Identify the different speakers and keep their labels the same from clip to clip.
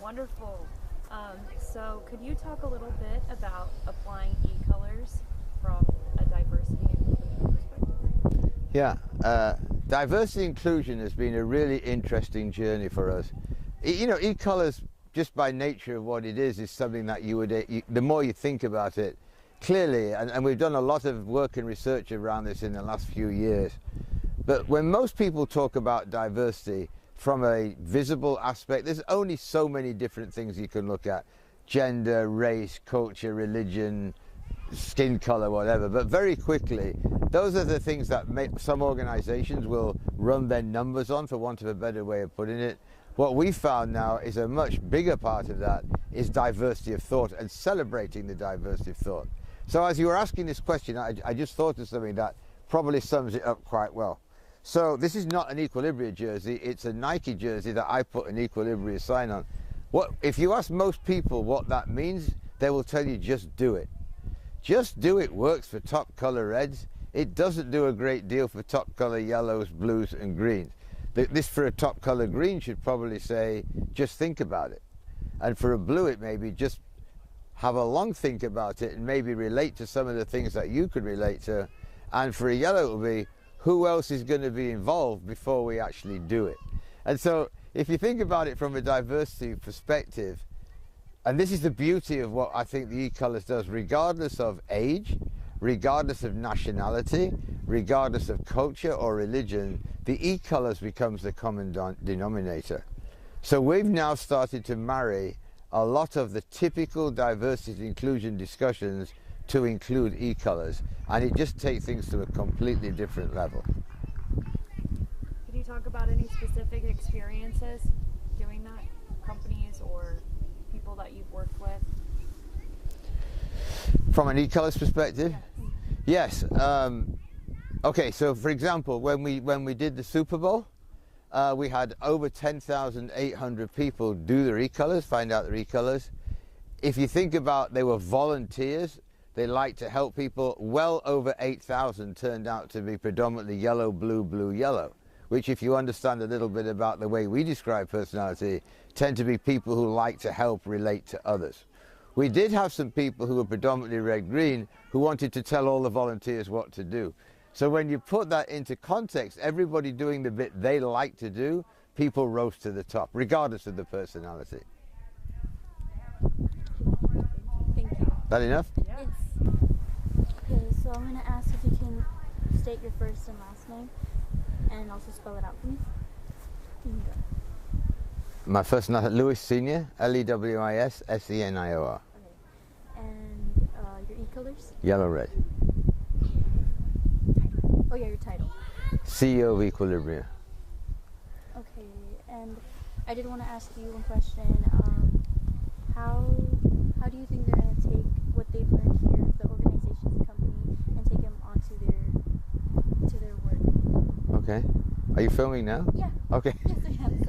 Speaker 1: Wonderful. So could you talk a little bit about applying e-colors from a diversity and inclusion perspective?
Speaker 2: Yeah, diversity inclusion has been a really interesting journey for us. E-Colors, just by nature of what it is something that the more you think about it, clearly, and we've done a lot of work and research around this in the last few years, but when most people talk about diversity from a visible aspect, there's only so many different things you can look at: gender, race, culture, religion, skin color, whatever. But very quickly, those are the things that some organizations will run their numbers on, for want of a better way of putting it. What we found now is a much bigger part of that is diversity of thought and celebrating the diversity of thought. So as you were asking this question, I just thought of something that probably sums it up quite well. So this is not an Equilibria jersey, it's a Nike jersey that I put an Equilibria sign on. If you ask most people what that means, they will tell you just do it. Just do it works for top color reds. It doesn't do a great deal for top color yellows, blues and greens. This for a top color green should probably say, just think about it. And for a blue, it may be just have a long think about it and maybe relate to some of the things that you could relate to. And for a yellow, it will be, who else is going to be involved before we actually do it? And so if you think about it from a diversity perspective, and this is the beauty of what I think the E-Colors does, regardless of age, regardless of nationality, regardless of culture or religion, the E-Colors becomes the common denominator. So we've now started to marry a lot of the typical diversity and inclusion discussions to include E-Colors, and it just takes things to a completely different level.
Speaker 1: Could you talk about any specific experiences doing that, companies or people that you've worked with?
Speaker 2: From an E-Colors perspective? Yes. Okay, so for example, when we did the Super Bowl, we had over 10,800 people do their E-Colors, find out their E-Colors. If you think about, they were volunteers, they like to help people. Well over 8,000 turned out to be predominantly yellow, blue, blue, yellow, which, if you understand a little bit about the way we describe personality, tend to be people who like to help relate to others. We did have some people who were predominantly red-green who wanted to tell all the volunteers what to do. So when you put that into context, everybody doing the bit they like to do, people rose to the top, regardless of the personality.
Speaker 3: Thank you.
Speaker 2: That enough?
Speaker 1: Yeah.
Speaker 3: Okay, so I'm going to ask if you can state your first and last name and also spell it out for me. You can go.
Speaker 2: My first name is Lewis Senior, Lewis Senior.
Speaker 3: Okay. And your E-Colors?
Speaker 2: Yellow, red.
Speaker 3: Oh yeah, your title.
Speaker 2: CEO of Equilibria.
Speaker 3: Okay, and I did want to ask you one question. How do you think they're going to take what they've learned here, the organization, the company, and take them onto their work?
Speaker 2: Okay. Are you filming now?
Speaker 3: Yeah.
Speaker 2: Okay.
Speaker 3: Yes, I am.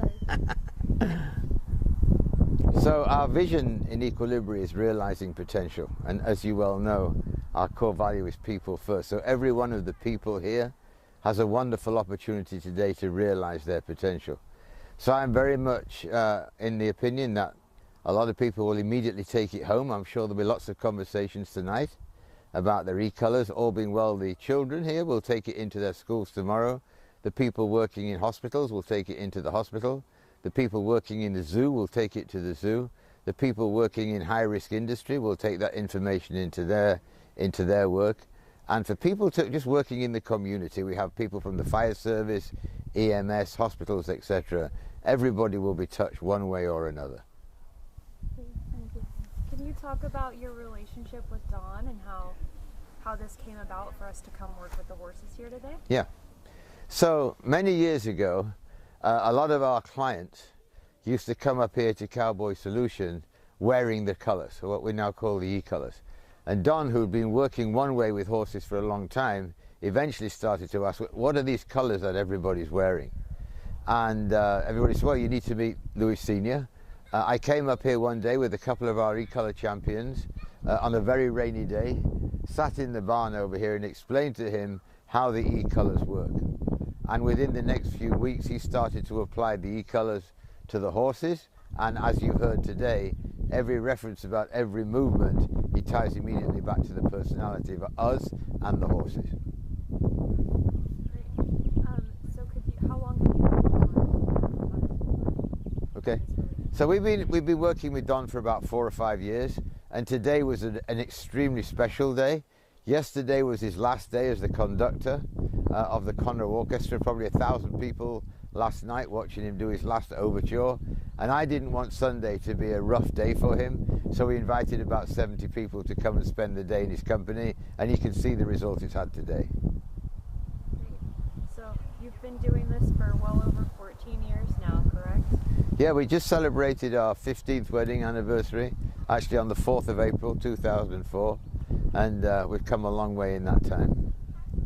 Speaker 3: Sorry.
Speaker 2: So our vision in Equilibria is realizing potential, and as you well know, our core value is people first. So every one of the people here has a wonderful opportunity today to realize their potential. So I'm very much in the opinion that a lot of people will immediately take it home. I'm sure there'll be lots of conversations tonight about their E-Colors. All being well, the children here will take it into their schools tomorrow. The people working in hospitals will take it into the hospital. The people working in the zoo will take it to the zoo. The people working in high-risk industry will take that information into their work. And for people just working in the community, we have people from the fire service, EMS, hospitals, etc. Everybody will be touched one way or another.
Speaker 3: Okay, thank you.
Speaker 1: Can you talk about your relationship with Don and how this came about for us to come work with the horses here today?
Speaker 2: Yeah. So many years ago, a lot of our clients used to come up here to Cowboy Solution wearing the colors, or what we now call the E-Colors. And Don, who'd been working one way with horses for a long time, eventually started to ask, what are these colors that everybody's wearing? And everybody said, well, you need to meet Lewis Senior. I came up here one day with a couple of our E-Color champions on a very rainy day, sat in the barn over here and explained to him how the E-Colors work. And within the next few weeks, he started to apply the E-Colors to the horses And as you heard today, every reference about every movement, he ties immediately back to the personality of us and the horses.
Speaker 1: Great. So how long have you been
Speaker 2: Okay. So we've been working with Don for about 4 or 5 years, and today was an extremely special day. Yesterday was his last day as the conductor of the Conroe Orchestra. Probably 1,000 people last night watching him do his last overture, and I didn't want Sunday to be a rough day for him, so we invited about 70 people to come and spend the day in his company, and you can see the result it's had today.
Speaker 1: Great. So you've been doing this for well over 14 years now, correct?
Speaker 2: Yeah, we just celebrated our 15th wedding anniversary, actually on the 4th of April 2004, and we've come a long way in that time.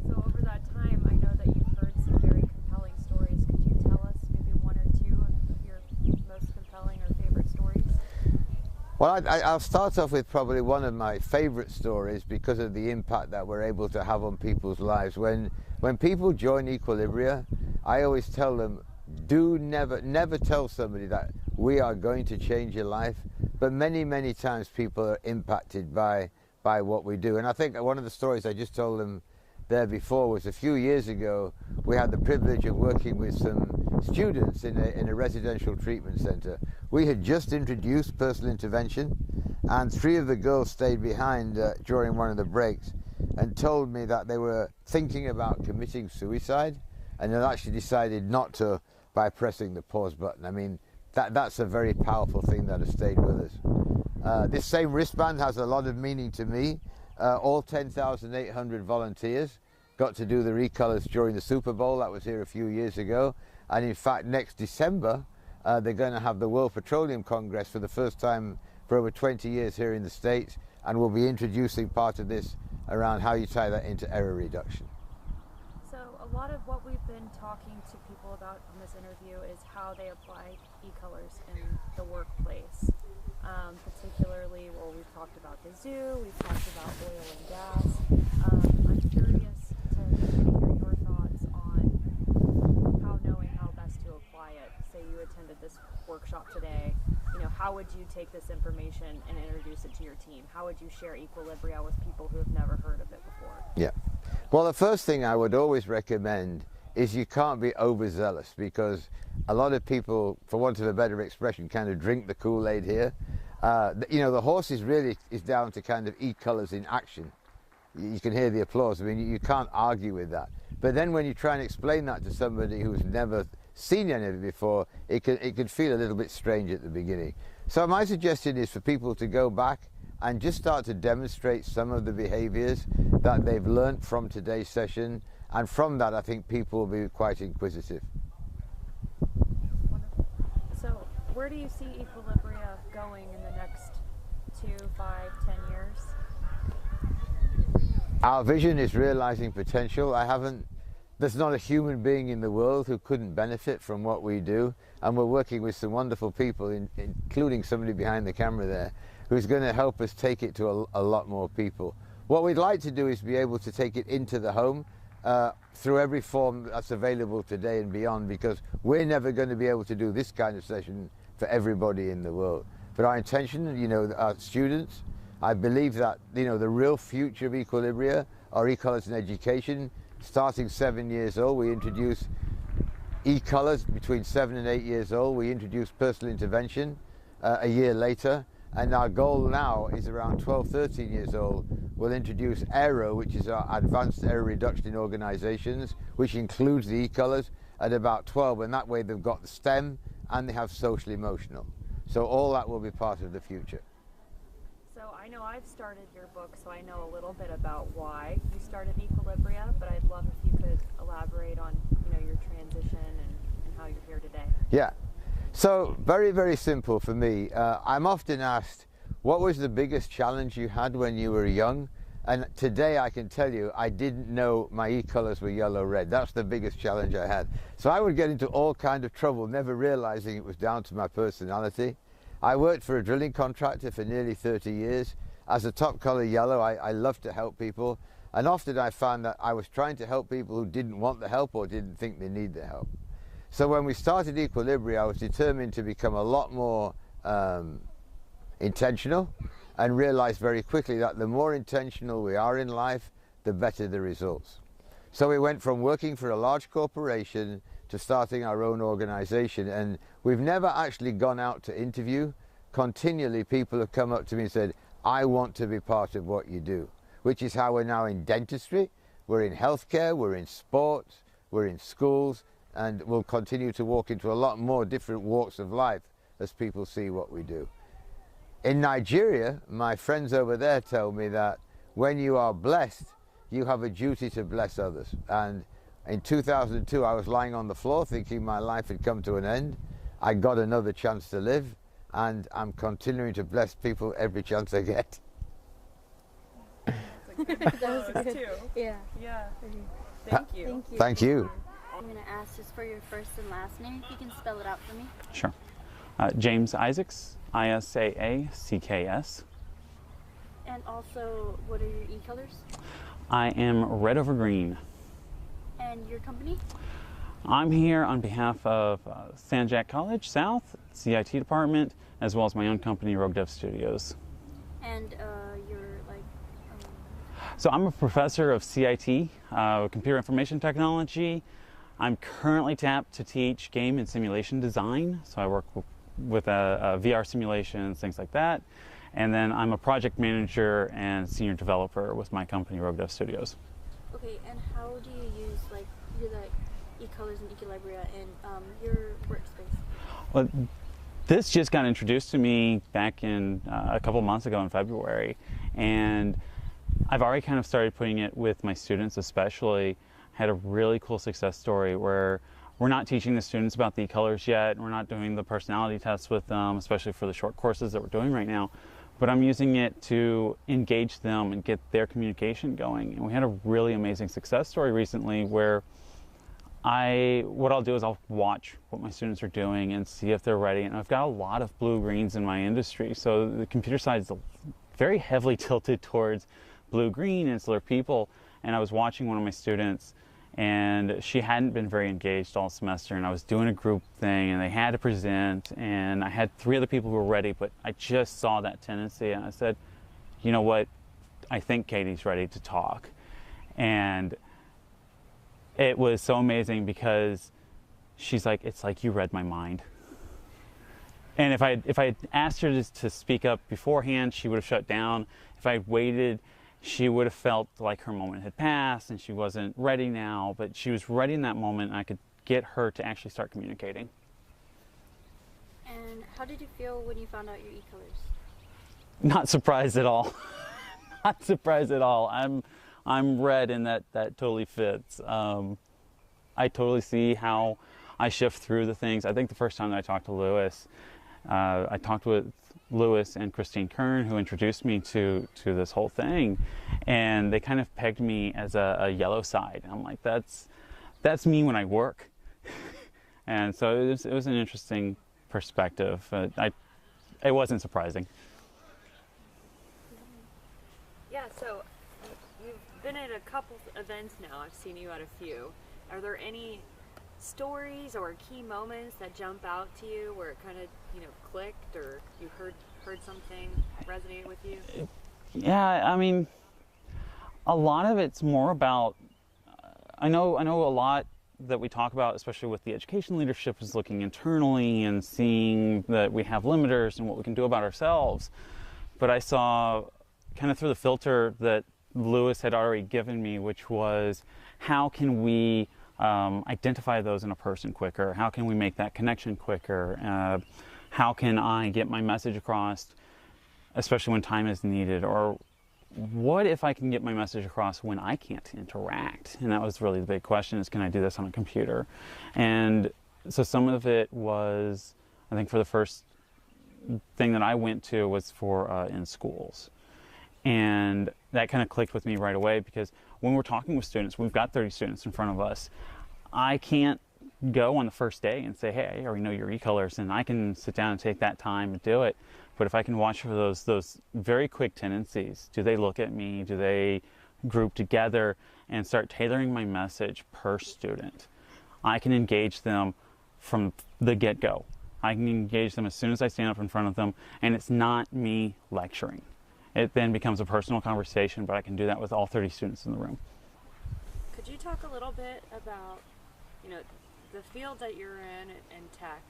Speaker 1: So over that time, I know that you've heard some very compelling stories. Could you tell us maybe one or two of your most compelling or favorite stories?
Speaker 2: Well, I'll start off with probably one of my favorite stories because of the impact that we're able to have on people's lives. When people join Equilibria, I always tell them, never tell somebody that we are going to change your life, but many times people are impacted by what we do. And I think one of the stories I just told them there before was a few years ago, we had the privilege of working with some students in a residential treatment center. We had just introduced personal intervention, and 3 of the girls stayed behind during one of the breaks and told me that they were thinking about committing suicide, and had actually decided not to by pressing the pause button. I mean, that's a very powerful thing that has stayed with us. This same wristband has a lot of meaning to me. All 10,800 volunteers got to do the E-Colors during the Super Bowl. That was here a few years ago. And in fact, next December, they're going to have the World Petroleum Congress for the first time for over 20 years here in the States. And we'll be introducing part of this around how you tie that into error reduction.
Speaker 1: So a lot of what we've been talking to people about in this interview is how they apply E-Colors in the workplace. Particularly, well, we've talked about the zoo, we've talked about oil and gas. I'm curious to hear your thoughts on knowing how best to apply it. Say you attended this workshop today, how would you take this information and introduce it to your team? How would you share Equilibria with people who have never heard of it before?
Speaker 2: Yeah. Well, the first thing I would always recommend is you can't be overzealous, because a lot of people, for want of a better expression, kind of drink the Kool-Aid here. The horse is down to kind of E-Colors in action. You can hear the applause. I mean, you can't argue with that. But then when you try and explain that to somebody who's never seen any of it before, it could feel a little bit strange at the beginning. So my suggestion is for people to go back and just start to demonstrate some of the behaviors that they've learned from today's session. And from that, I think people will be quite inquisitive.
Speaker 1: Wonderful. So where do you see Equilibria going in the next 2, 5, 10 years?
Speaker 2: Our vision is realizing potential. There's not a human being in the world who couldn't benefit from what we do. And we're working with some wonderful people, including somebody behind the camera there, who's going to help us take it to a lot more people. What we'd like to do is be able to take it into the home through every form that's available today and beyond, because we're never going to be able to do this kind of session for everybody in the world. But our intention, our students, I believe that, the real future of Equilibria are E-Colors in education. Starting 7 years old, we introduce E-Colors between 7 and 8 years old. We introduce personal intervention a year later. And our goal now is around 12, 13 years old, we'll introduce AERO, which is our advanced error reduction in organizations, which includes the E-Colors at about 12. And that way they've got the STEM and they have social emotional. So all that will be part of the future.
Speaker 1: So I know I've started your book, so I know a little bit about why you started Equilibria, but I'd love if you could elaborate on, your transition and how you're here today.
Speaker 2: Yeah. So very simple for me. I'm often asked, what was the biggest challenge you had when you were young? And today I can tell you, I didn't know my E-Colors were yellow-red. That's the biggest challenge I had. So I would get into all kinds of trouble, never realizing it was down to my personality. I worked for a drilling contractor for nearly 30 years. As a top color yellow, I love to help people. And often I found that I was trying to help people who didn't want the help or didn't think they need the help. So when we started Equilibria, I was determined to become a lot more intentional, and realized very quickly that the more intentional we are in life, the better the results. So we went from working for a large corporation to starting our own organization, and we've never actually gone out to interview. Continually people have come up to me and said, I want to be part of what you do, which is how we're now in dentistry, we're in healthcare, we're in sports, we're in schools, and we'll continue to walk into a lot more different walks of life as people see what we do. In Nigeria, my friends over there tell me that when you are blessed, you have a duty to bless others. And in 2002, I was lying on the floor thinking my life had come to an end. I got another chance to live, and I'm continuing to bless people every chance I get.
Speaker 3: That was good.
Speaker 1: Too.
Speaker 3: Yeah.
Speaker 1: Yeah.
Speaker 3: Okay.
Speaker 1: Thank you.
Speaker 3: Thank you.
Speaker 2: Thank you.
Speaker 3: I'm going to ask just for your first and last name, if you can spell it out for me.
Speaker 4: Sure. James Isaacs, Isaacs.
Speaker 3: And also, what are your E-Colors?
Speaker 4: I am red over green.
Speaker 3: And your company?
Speaker 4: I'm here on behalf of San Jac College South, CIT department, as well as my own company, Rogue Dev Studios.
Speaker 3: And your,
Speaker 4: So I'm a professor of CIT, Computer Information Technology. I'm currently tapped to teach game and simulation design. So I work with VR simulations, things like that. And then I'm a project manager and senior developer with my company, Rogue Dev Studios.
Speaker 3: Okay, and how do you use, like, E-Colors and Equilibria in your workspace?
Speaker 4: Well, this just got introduced to me back in a couple months ago in February, and I've already kind of started putting it with my students, especially. Had a really cool success story where we're not teaching the students about the E-Colors yet. We're not doing the personality tests with them, especially for the short courses that we're doing right now. But I'm using it to engage them and get their communication going. And we had a really amazing success story recently where what I'll do is I'll watch what my students are doing and see if they're ready. And I've got a lot of blue-greens in my industry. So the computer side is very heavily tilted towards blue-green insular people. And I was watching one of my students, and she hadn't been very engaged all semester, and I was doing a group thing and they had to present, and I had 3 other people who were ready, but I just saw that tendency and I said, you know what, I think Katie's ready to talk. And it was so amazing because she's like, it's like you read my mind. And if I had asked her to speak up beforehand, she would have shut down. If I had waited, she would have felt like her moment had passed and she wasn't ready now, but she was ready in that moment, and I could get her to actually start communicating.
Speaker 3: And how did you feel when you found out your E-Colors?
Speaker 4: Not surprised at all. Not surprised at all. I'm red, and that totally fits. I totally see how I shift through the things. I think the first time that I talked to Lewis, I talked with Lewis and Christine Kern, who introduced me to this whole thing, and they kind of pegged me as a yellow side. And I'm like, that's me when I work. And so it was an interesting perspective. It wasn't surprising.
Speaker 1: Yeah, so you've been at a couple events now. I've seen you at a few. Are there any stories or key moments that jump out to you where it kind of, clicked, or you heard something resonated with you?
Speaker 4: Yeah, I mean, a lot of it's more about, I know a lot that we talk about, especially with the education leadership, is looking internally and seeing that we have limiters and what we can do about ourselves. But I saw kind of through the filter that Lewis had already given me, which was, how can we identify those in a person quicker? How can we make that connection quicker? How can I get my message across, especially when time is needed? Or what if I can get my message across when I can't interact? And that was really the big question, is can I do this on a computer? And so some of it was, I think for the first thing that I went to was for in schools. And that kind of clicked with me right away, because when we're talking with students, we've got 30 students in front of us. I can't go on the first day and say, hey, I already know your E-Colors, and I can sit down and take that time and do it. But if I can watch for those very quick tendencies, do they look at me? Do they group together and start tailoring my message per student? I can engage them from the get-go. I can engage them as soon as I stand up in front of them, and it's not me lecturing. It then becomes a personal conversation, but I can do that with all 30 students in the room.
Speaker 1: Could you talk a little bit about, you know, the field that you're in tech,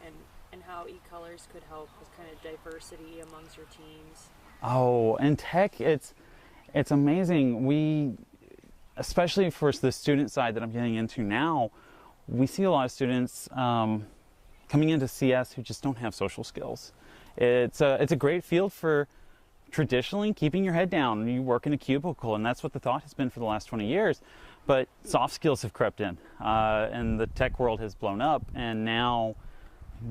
Speaker 1: and how E-Colors could help with kind of diversity amongst your teams?
Speaker 4: Oh, in tech, it's amazing. We, especially for the student side that I'm getting into now, we see a lot of students coming into CS who just don't have social skills. It's a great field for traditionally keeping your head down. You work in a cubicle, and that's what the thought has been for the last 20 years. But soft skills have crept in, and the tech world has blown up, and now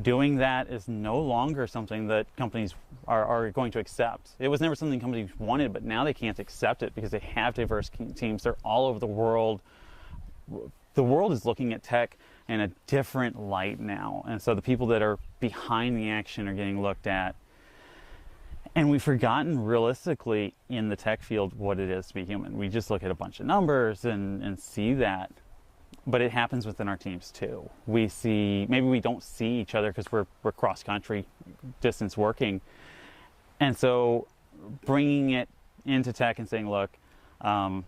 Speaker 4: doing that is no longer something that companies are going to accept. It was never something companies wanted, but now they can't accept it because they have diverse teams. They're all over the world. The world is looking at tech in a different light now, and so the people that are behind the action are getting looked at. And we've forgotten realistically in the tech field what it is to be human. We just look at a bunch of numbers and see that. But it happens within our teams too. We see, maybe we don't see each other because we're cross-country distance working. And so bringing it into tech and saying, look, I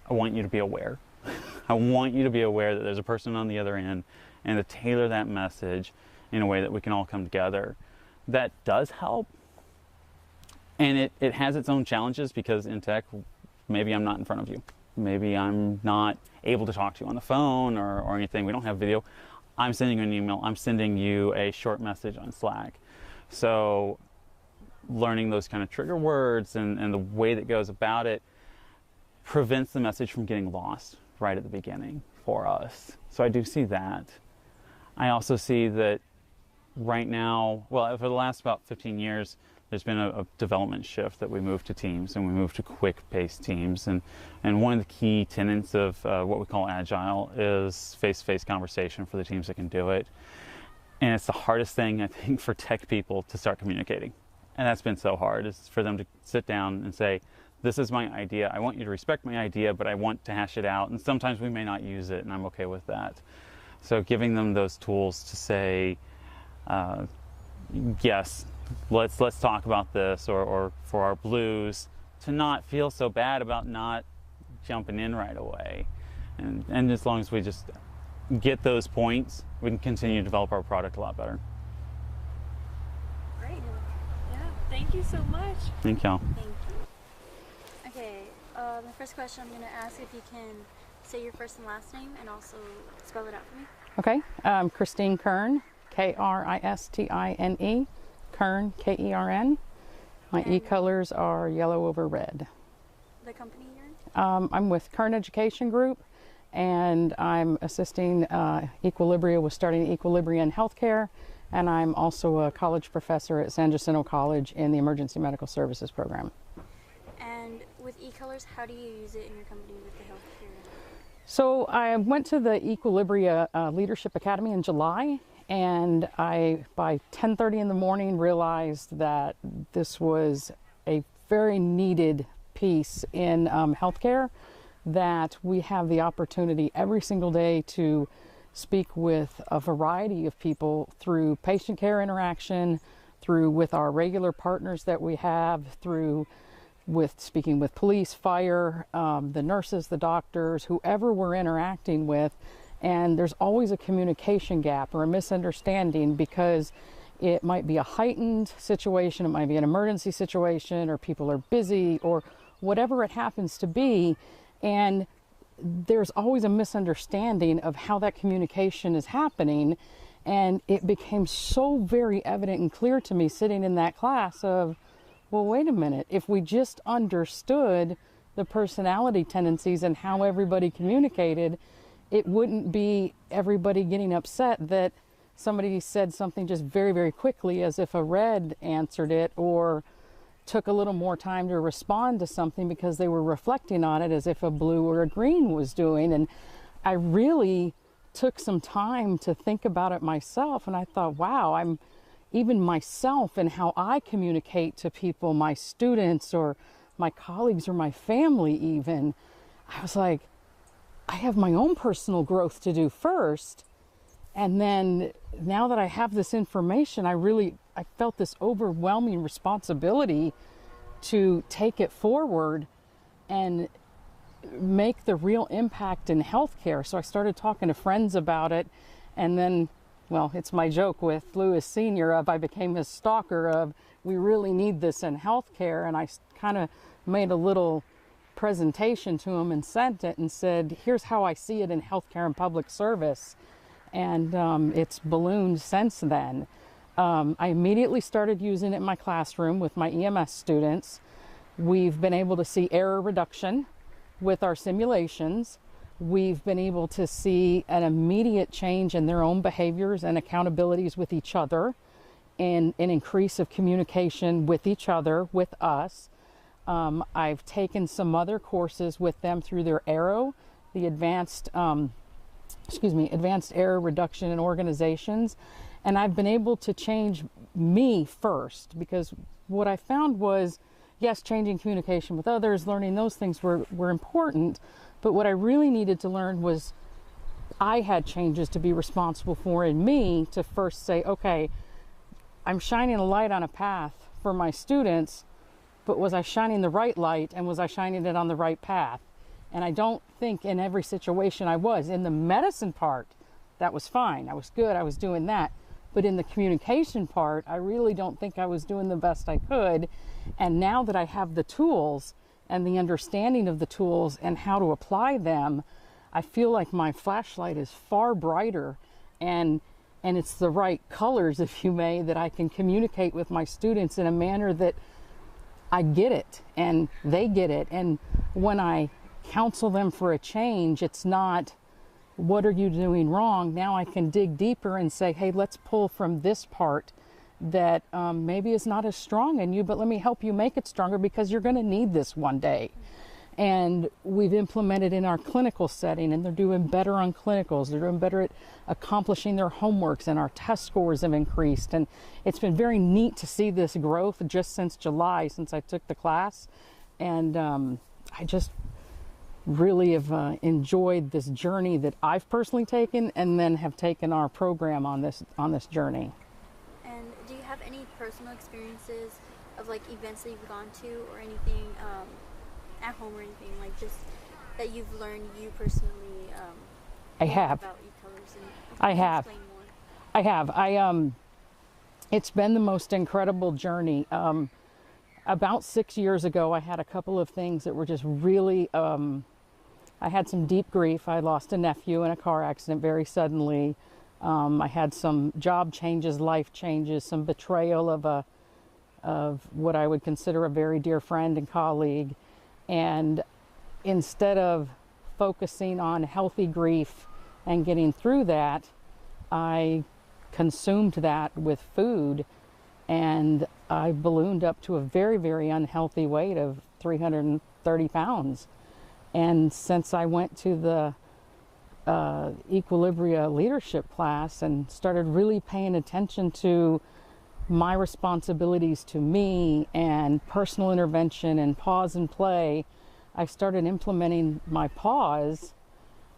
Speaker 4: want you to be aware. I want you to be aware that there's a person on the other end, and to tailor that message in a way that we can all come together. That does help. And it has its own challenges, because in tech, maybe I'm not in front of you. Maybe I'm not able to talk to you on the phone or anything. We don't have video. I'm sending you an email. I'm sending you a short message on Slack. So learning those kind of trigger words and the way that goes about it prevents the message from getting lost right at the beginning for us. So I do see that. I also see that right now, well, for the last about 15 years, there's been a development shift that we moved to teams, and we moved to quick-paced teams. And one of the key tenets of what we call Agile is face-to-face conversation for the teams that can do it. And it's the hardest thing, I think, for tech people to start communicating. And that's been so hard, is for them to sit down and say, this is my idea. I want you to respect my idea, but I want to hash it out. And sometimes we may not use it, and I'm okay with that. So giving them those tools to say, yes, let's talk about this, or for our blues, to not feel so bad about not jumping in right away. And as long as we just get those points, we can continue to develop our product a lot better.
Speaker 1: Great. Yeah, thank you so much.
Speaker 4: Thank y'all.
Speaker 3: Thank you. Okay, the first question I'm going to ask, if you can say your first and last name and also spell it out for me.
Speaker 5: Okay, Christine Kern, Kristine, Kern, Kern. My E-Colors are yellow over red.
Speaker 3: The company you're in?
Speaker 5: I'm with Kern Education Group, and I'm assisting Equilibria with starting Equilibria in healthcare, and I'm also a college professor at San Jacinto College in the Emergency Medical Services program.
Speaker 3: And with E-Colors, how do you use it in your company with the healthcare?
Speaker 5: So I went to the Equilibria Leadership Academy in July, and I, by 10:30 in the morning, realized that this was a very needed piece in healthcare, that we have the opportunity every single day to speak with a variety of people through patient care interaction, through with our regular partners that we have, through with speaking with police, fire, the nurses, the doctors, whoever we're interacting with. And there's always a communication gap or a misunderstanding, because it might be a heightened situation, it might be an emergency situation, or people are busy, or whatever it happens to be. And there's always a misunderstanding of how that communication is happening. And it became so very evident and clear to me sitting in that class of, well, wait a minute, if we just understood the personality tendencies and how everybody communicated, it wouldn't be everybody getting upset that somebody said something just very, very quickly, as if a red answered it, or took a little more time to respond to something because they were reflecting on it, as if a blue or a green was doing. And I really took some time to think about it myself, and I thought, wow, I'm even myself and how I communicate to people, my students or my colleagues or my family even. I was like, I have my own personal growth to do first, And then now that I have this information, I felt this overwhelming responsibility to take it forward and make the real impact in healthcare. So I started talking to friends about it, and then, well, it's my joke with Lewis Sr. of I became his stalker of we really need this in healthcare, and I kind of made a little presentation to him and sent it and said, here's how I see it in healthcare and public service. And it's ballooned since then. I immediately started using it in my classroom with my EMS students. We've been able to see error reduction with our simulations. We've been able to see an immediate change in their own behaviors and accountabilities with each other, and an increase of communication with each other, with us. I've taken some other courses with them through their AERO, the advanced error reduction in organizations. And I've been able to change me first, because what I found was, yes, changing communication with others, learning those things were important. But what I really needed to learn was I had changes to be responsible for in me to first say, okay, I'm shining a light on a path for my students, but was I shining the right light, and was I shining it on the right path? And I don't think in every situation I was. In the medicine part, that was fine. I was good. I was doing that. But in the communication part, I really don't think I was doing the best I could. And now that I have the tools and the understanding of the tools and how to apply them, I feel like my flashlight is far brighter, and it's the right colors, if you may, that I can communicate with my students in a manner that I get it and they get it. And when I counsel them for a change, it's not, what are you doing wrong? Now I can dig deeper and say, hey, let's pull from this part that maybe is not as strong in you, but let me help you make it stronger, because you're going to need this one day. And we've implemented in our clinical setting, and they're doing better on clinicals. They're doing better at accomplishing their homeworks, and our test scores have increased. And it's been very neat to see this growth just since July, since I took the class. And I just really have enjoyed this journey that I've personally taken, and then have taken our program on this journey.
Speaker 3: And do you have any personal experiences of like events that you've gone to, or anything at home, or anything like just that you've learned you personally
Speaker 5: I have.
Speaker 3: about E-Colors? And
Speaker 5: I have.
Speaker 3: explain more.
Speaker 5: I have. It's been the most incredible journey. About 6 years ago, I had a couple of things that were just really, I had some deep grief. I lost a nephew in a car accident very suddenly. I had some job changes, life changes, some betrayal of what I would consider a very dear friend and colleague. And instead of focusing on healthy grief and getting through that, I consumed that with food, and I ballooned up to a very, very unhealthy weight of 330 pounds. And since I went to the Equilibria leadership class and started really paying attention to my responsibilities to me and personal intervention and pause and play, I started implementing my pause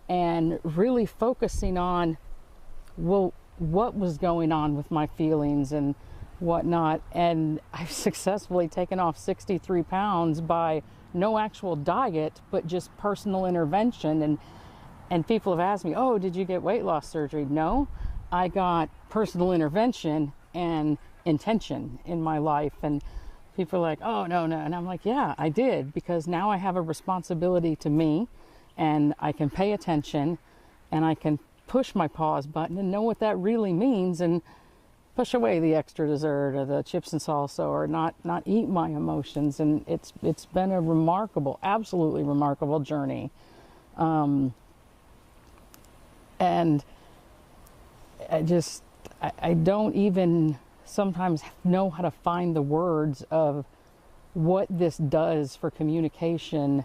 Speaker 5: and really focusing on, well, what was going on with my feelings and whatnot. And I've successfully taken off 63 pounds by no actual diet, but just personal intervention. And people have asked me, oh, did you get weight loss surgery? No, I got personal intervention and intention in my life. And people are like, oh, no. And I'm like, yeah, I did, because now I have a responsibility to me, and I can pay attention, and I can push my pause button and know what that really means, and push away the extra dessert or the chips and salsa, or not eat my emotions. And it's been a remarkable, absolutely remarkable journey. And I don't even sometimes know how to find the words of what this does for communication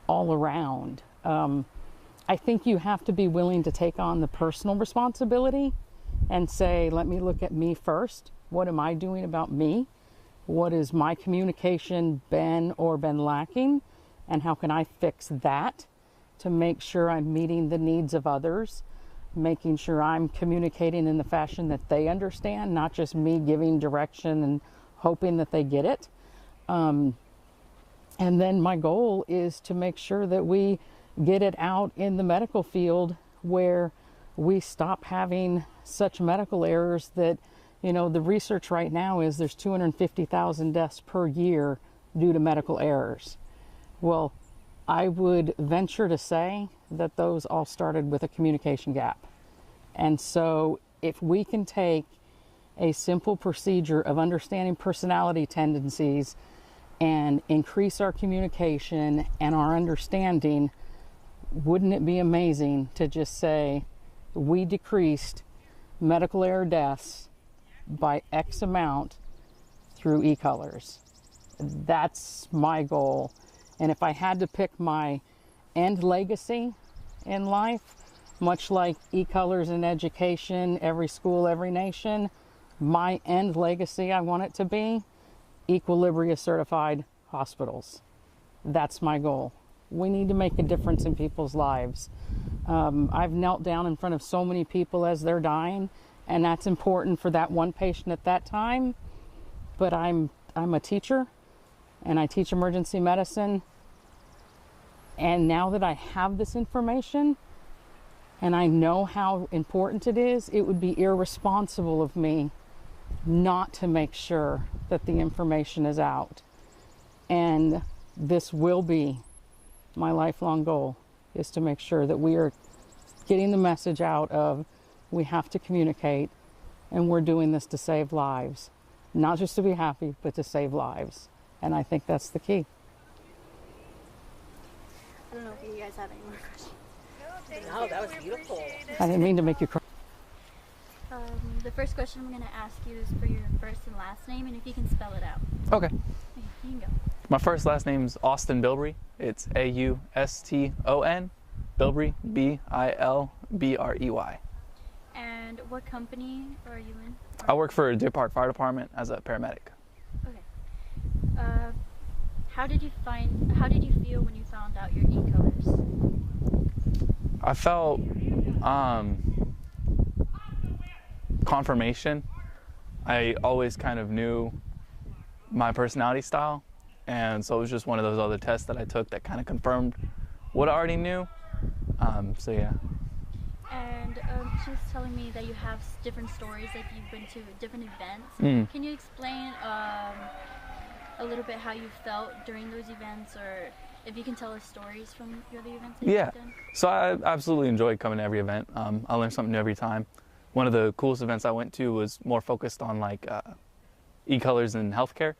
Speaker 5: all around. I think you have to be willing to take on the personal responsibility and say, let me look at me first. What am I doing about me? What has my communication been lacking? And how can I fix that to make sure I'm meeting the needs of others? making sure I'm communicating in the fashion that they understand, not just me giving direction and hoping that they get it. And then my goal is to make sure that we get it out in the medical field where we stop having such medical errors that, you know, the research right now is there's 250,000 deaths per year due to medical errors. Well, I would venture to say that those all started with a communication gap. And so if we can take a simple procedure of understanding personality tendencies and increase our communication and our understanding, wouldn't it be amazing to just say, we decreased medical error deaths by X amount through E-Colors? That's my goal. And if I had to pick my end legacy in life, much like E-Colors in education, every school, every nation, my end legacy, I want it to be Equilibria certified hospitals. That's my goal. We need to make a difference in people's lives. I've knelt down in front of so many people as they're dying, and that's important for that one patient at that time. But I'm a teacher, and I teach emergency medicine. And now that I have this information, and I know how important it is, it would be irresponsible of me not to make sure that the information is out. And this will be my lifelong goal, is to make sure that we are getting the message out of we have to communicate, and we're doing this to save lives. Not just to be happy, but to save lives. And I think that's the key.
Speaker 3: I don't know if you guys have any more questions.
Speaker 6: No, that was beautiful.
Speaker 5: I didn't mean to make you cry.
Speaker 3: The first question I'm going to ask you is for your first and last name, and if you can spell it out.
Speaker 6: Okay.
Speaker 3: Okay, you can go.
Speaker 6: My first last name's Austin Bilbrey. It's A-U-S-T-O-N. Bilbrey, B-I-L-B-R-E-Y.
Speaker 3: And what company are you in?
Speaker 6: I work for Deer Park Fire Department as a paramedic.
Speaker 3: Okay. How did you feel when you found out your E-Colors?
Speaker 6: I felt confirmation. I always kind of knew my personality style, and so it was just one of those other tests that I took that kind of confirmed what I already knew. So yeah.
Speaker 3: And she was telling me that you have different stories, like you've been to different events. Can you explain a little bit how you felt during those events, or if you can tell us stories from the other events that you've done?
Speaker 6: So I absolutely enjoy coming to every event. I learn something new every time. One of the coolest events I went to was more focused on like E-Colors in healthcare.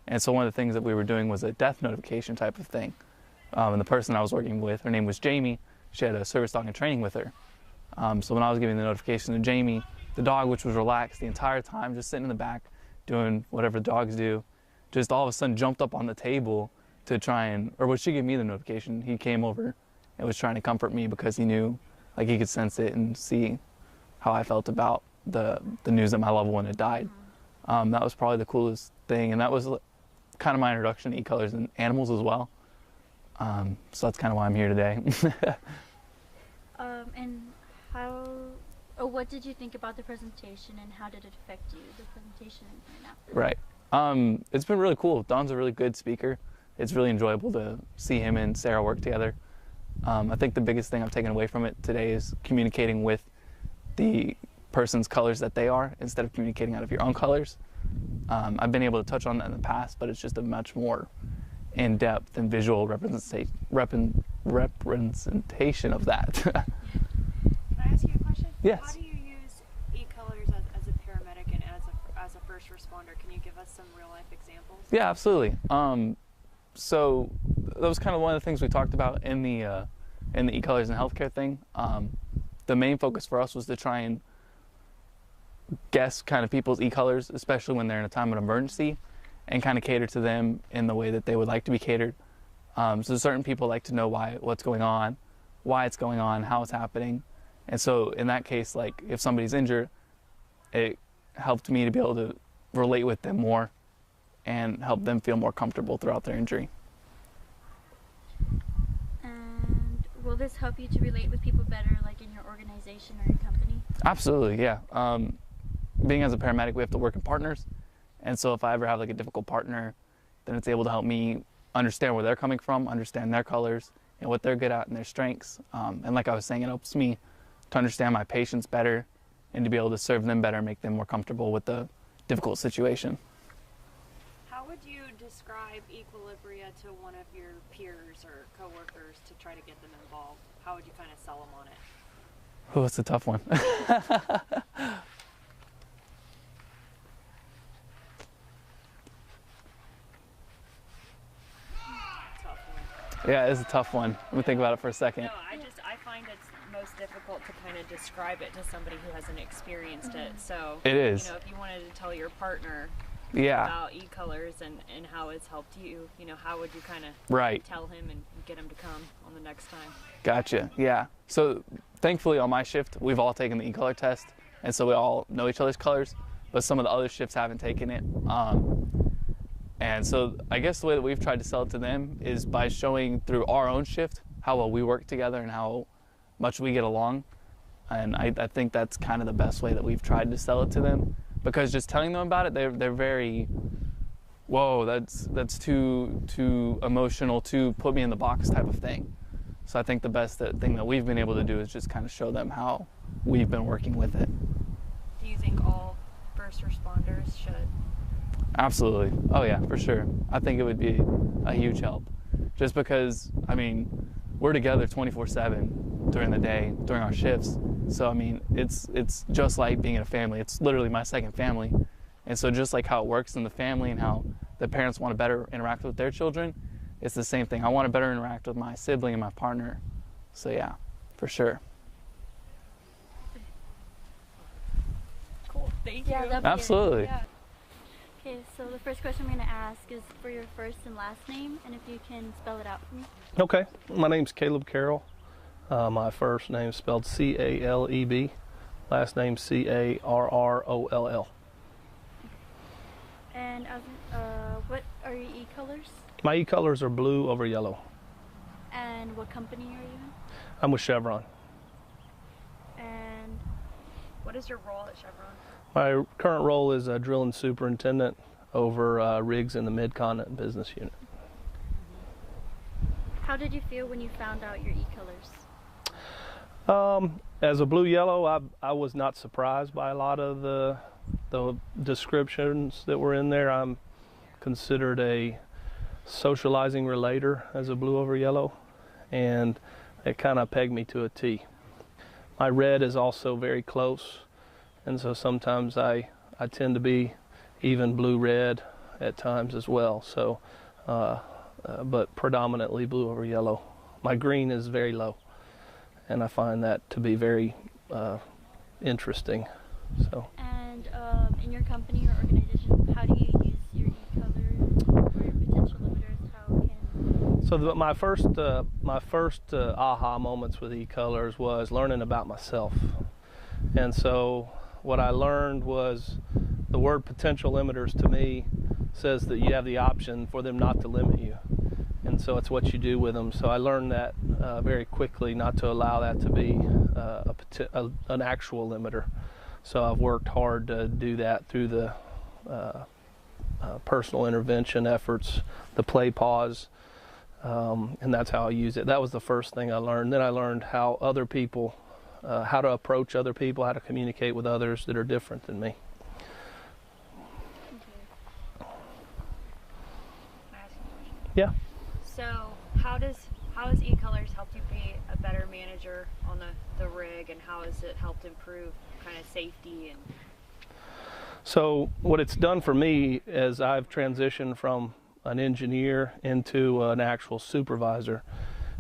Speaker 6: And so one of the things that we were doing was a death notification type of thing. And the person I was working with, her name was Jamie. She had a service dog in training with her. So when I was giving the notification to Jamie, the dog, which was relaxed the entire time, just sitting in the back, doing whatever dogs do, just all of a sudden jumped up on the table to try and, or when she gave me the notification, he came over and was trying to comfort me because he knew, like he could sense it and see how I felt about the news that my loved one had died. That was probably the coolest thing, and that was kind of my introduction to E-Colors and animals as well. So that's kind of why I'm here today.
Speaker 3: And what did you think about the presentation, and how did it affect you, the presentation right now?
Speaker 6: Right. It's been really cool. Don's a really good speaker. It's really enjoyable to see him and Sarah work together. I think the biggest thing I've taken away from it today is communicating with the person's colors that they are instead of communicating out of your own colors. I've been able to touch on that in the past, but it's just a much more in-depth and visual representation of that.
Speaker 1: Can I ask you a question?
Speaker 6: Yes.
Speaker 1: How do you use E-Colors as a paramedic and as a first responder? Can you give us some real life examples?
Speaker 6: Yeah, absolutely. So that was kind of one of the things we talked about in the E-Colors and healthcare thing. The main focus for us was to try and guess kind of people's E-Colors, especially when they're in a time of emergency, and kind of cater to them in the way that they would like to be catered. So certain people like to know what's going on, why it's going on, how it's happening. And so in that case, like if somebody's injured, it helped me to be able to relate with them more and help them feel more comfortable throughout their injury.
Speaker 3: And will this help you to relate with people better, like in your organization or your company?
Speaker 6: Absolutely, yeah. Being as a paramedic, we have to work in partners. And so if I ever have like a difficult partner, then it's able to help me understand where they're coming from, understand their colors and what they're good at and their strengths. And like I was saying, it helps me to understand my patients better and to be able to serve them better, make them more comfortable with the difficult situation.
Speaker 1: How would you describe Equilibria to one of your peers or coworkers to try to get them involved? How would you kind of sell them on it?
Speaker 6: Oh, it's a tough one. Yeah, it's a tough one. Let me think about it for a second.
Speaker 1: No, I find it's most difficult to kind of describe it to somebody who hasn't experienced it. So
Speaker 6: It is.
Speaker 1: You know, if you wanted to tell your partner
Speaker 6: Yeah.
Speaker 1: about E-Colors and how it's helped you, you know, how would you kind of
Speaker 6: Right.
Speaker 1: tell him and get him to come on the next time?
Speaker 6: Gotcha. Yeah. So thankfully on my shift, we've all taken the E-Color test, and so we all know each other's colors, but some of the other shifts haven't taken it. And so I guess the way that we've tried to sell it to them is by showing through our own shift how well we work together and how much we get along. And I think that's kind of the best way that we've tried to sell it to them, because just telling them about it, they're very, whoa, that's too emotional, too put me in the box type of thing. So I think the best thing that we've been able to do is just kind of show them how we've been working with it.
Speaker 1: Do you think all first responders should?
Speaker 6: Absolutely. Oh yeah, for sure. I think it would be a huge help. Just because, I mean, we're together 24/7 during the day, during our shifts. So I mean, it's just like being in a family. It's literally my second family. And so just like how it works in the family and how the parents want to better interact with their children, it's the same thing. I want to better interact with my sibling and my partner. So yeah, for sure.
Speaker 1: Cool. Thank
Speaker 3: Yeah,
Speaker 1: you.
Speaker 3: that'd be
Speaker 6: Absolutely.
Speaker 1: Yeah.
Speaker 3: Okay, so the first question I'm going to ask is for your first and last name, and if you can spell it out for me.
Speaker 7: Okay, my name's Caleb Carroll. My first name is spelled C-A-L-E-B, last name C-A-R-R-O-L-L.
Speaker 3: And what are your E-Colors?
Speaker 7: My E-Colors are blue over yellow.
Speaker 3: And what company are you in?
Speaker 7: I'm with Chevron.
Speaker 3: And
Speaker 1: What is your role at Chevron?
Speaker 7: My current role is a drilling superintendent over rigs in the Mid-Continent business unit.
Speaker 3: how did you feel when you found out your E-Colors?
Speaker 7: As a blue-yellow, I was not surprised by a lot of the descriptions that were in there. I'm considered a socializing relator as a blue over yellow, and it kind of pegged me to a T. My red is also very close, and so sometimes I tend to be even blue-red at times as well. So, but predominantly blue over yellow. My green is very low, and I find that to be very interesting. So.
Speaker 3: And in your company or organization, how do you use your E-Color for your potential limiters? How can...
Speaker 7: So my first aha moments with E-Colors was learning about myself. And so what I learned was the word potential limiters to me says that you have the option for them not to limit you. And so it's what you do with them. So I learned that very quickly, not to allow that to be an actual limiter. So I've worked hard to do that through the personal intervention efforts, the play pause, and that's how I use it. That was the first thing I learned. Then I learned how other people, how to approach other people, how to communicate with others that are different than me.
Speaker 1: Can I ask you a question?
Speaker 7: Yeah.
Speaker 1: So how has E-Colors helped you be a better manager on the rig, and how has it helped improve kind of safety? And
Speaker 7: So what it's done for me is I've transitioned from an engineer into an actual supervisor.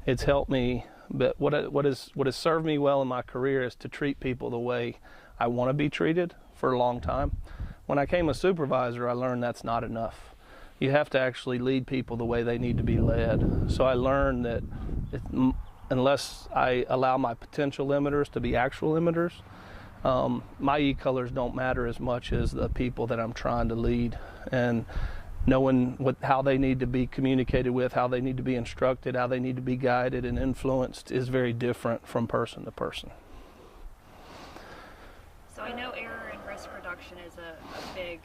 Speaker 7: It's helped me, but what has served me well in my career is to treat people the way I want to be treated for a long time. When I became a supervisor, I learned that's not enough. You have to actually lead people the way they need to be led. So I learned that unless I allow my potential limiters to be actual limiters, my E-Colors don't matter as much as the people that I'm trying to lead. And knowing how they need to be communicated with, how they need to be instructed, how they need to be guided and influenced is very different from person to person.
Speaker 1: So I know error and risk reduction is a big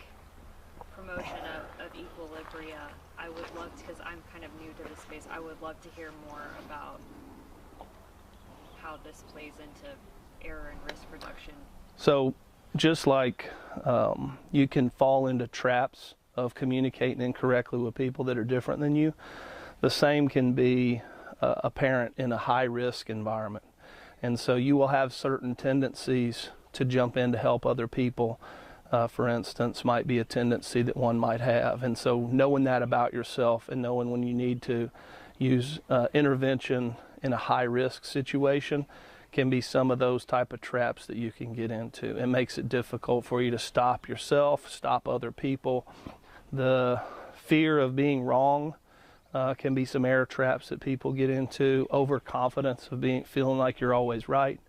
Speaker 1: promotion of Equilibria. I would love to, because I'm kind of new to this space, I would love to hear more about how this plays into error and risk reduction.
Speaker 7: So just like you can fall into traps of communicating incorrectly with people that are different than you, the same can be apparent in a high-risk environment. And so you will have certain tendencies to jump in to help other people, for instance, might be a tendency that one might have. And so knowing that about yourself and knowing when you need to use intervention in a high-risk situation can be some of those type of traps that you can get into. It makes it difficult for you to stop yourself, stop other people. The fear of being wrong can be some error traps that people get into. Overconfidence of feeling like you're always right.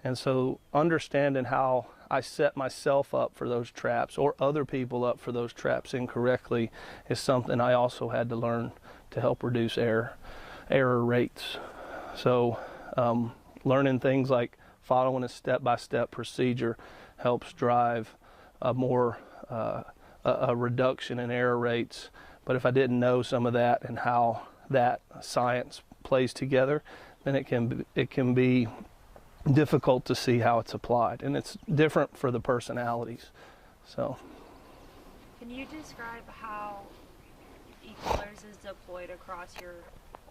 Speaker 7: And so understanding how I set myself up for those traps or other people up for those traps incorrectly is something I also had to learn to help reduce error rates. So learning things like following a step-by-step procedure helps drive a reduction in error rates. But if I didn't know some of that and how that science plays together, then it can be difficult to see how it's applied, and it's different for the personalities. So,
Speaker 1: can you describe how E-Colors is deployed across your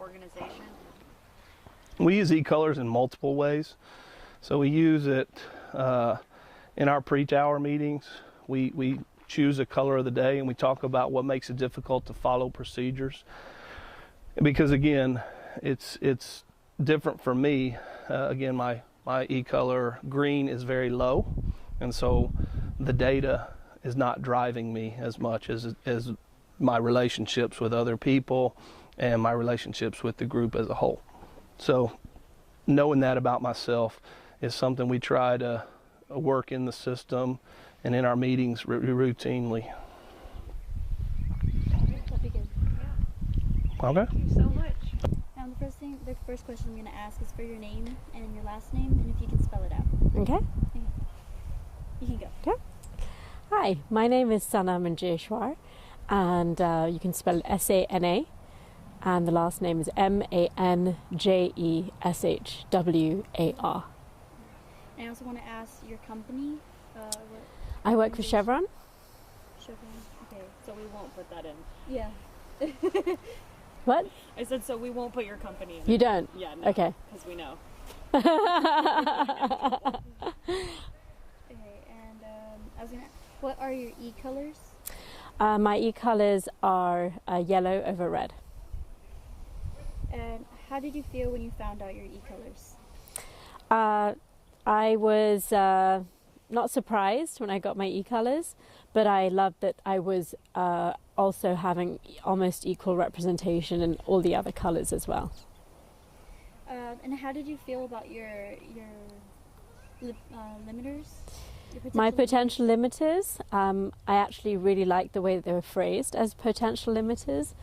Speaker 1: organization?
Speaker 7: We use E-Colors in multiple ways. So we use it in our pre-tower meetings. We choose a color of the day and we talk about what makes it difficult to follow procedures. Because again, it's different for me. Again, my E-color green is very low, and so the data is not driving me as much as my relationships with other people and my relationships with the group as a whole. So knowing that about myself is something we try to work in the system and in our meetings routinely.
Speaker 3: That'd be good.
Speaker 1: Yeah.
Speaker 7: Okay.
Speaker 1: Thank you so much.
Speaker 3: The first question I'm going to ask is for your name and your last name, and if you can spell it out.
Speaker 8: Okay.
Speaker 3: You can go.
Speaker 8: Okay. Hi, my name is Sana Manjeshwar, and you can spell it S-A-N-A, and the last name is M-A-N-J-E-S-H-W-A-R.
Speaker 3: And I also want to ask your company.
Speaker 8: I work for Chevron.
Speaker 3: Chevron. Okay.
Speaker 1: So we won't put that in.
Speaker 3: Yeah.
Speaker 8: What?
Speaker 1: I said, so we won't put your company in.
Speaker 8: You don't?
Speaker 1: Yeah, no.
Speaker 8: Okay.
Speaker 1: Because we know.
Speaker 3: Okay, and I was gonna. What are your E-colors?
Speaker 8: My E-colors are yellow over red.
Speaker 3: And how did you feel when you found out your E-colors?
Speaker 8: I was not surprised when I got my E-colors, but I loved that I was also having almost equal representation in all the other colors as well.
Speaker 3: And how did you feel about your limiters?
Speaker 8: My potential limiters, I actually really like the way that they were phrased as potential limiters,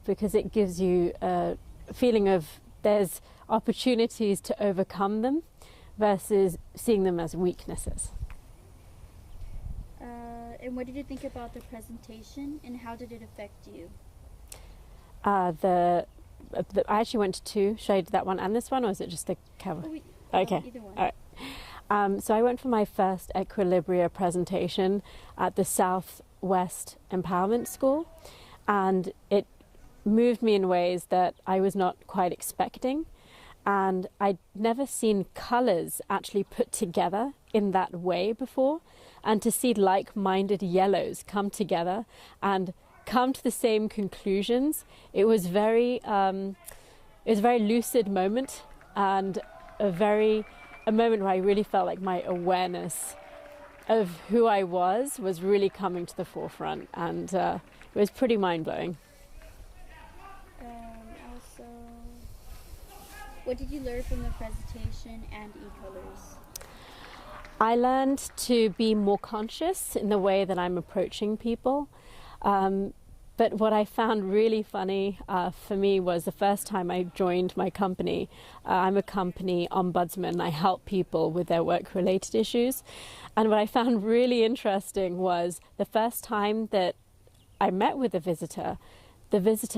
Speaker 8: because it gives you a feeling of there's opportunities to overcome them versus seeing them as weaknesses.
Speaker 3: And what did you think about the presentation, and how did it affect you?
Speaker 8: I actually went to two. Should I do that one and this one, or is it just the cover? Okay.
Speaker 3: Either one.
Speaker 8: All right. So I went for my first Equilibria presentation at the Southwest Empowerment School, and it moved me in ways that I was not quite expecting. And I'd never seen colors actually put together in that way before. And to see like-minded yellows come together and come to the same conclusions, it was a very lucid moment, and a moment where I really felt like my awareness of who I was really coming to the forefront, and it was pretty mind-blowing.
Speaker 3: Also, what did you learn from the presentation and E-colors?
Speaker 8: I learned to be more conscious in the way that I'm approaching people. But what I found really funny for me was the first time I joined my company. I'm a company ombudsman. I help people with their work-related issues. And what I found really interesting was the first time that I met with the visitor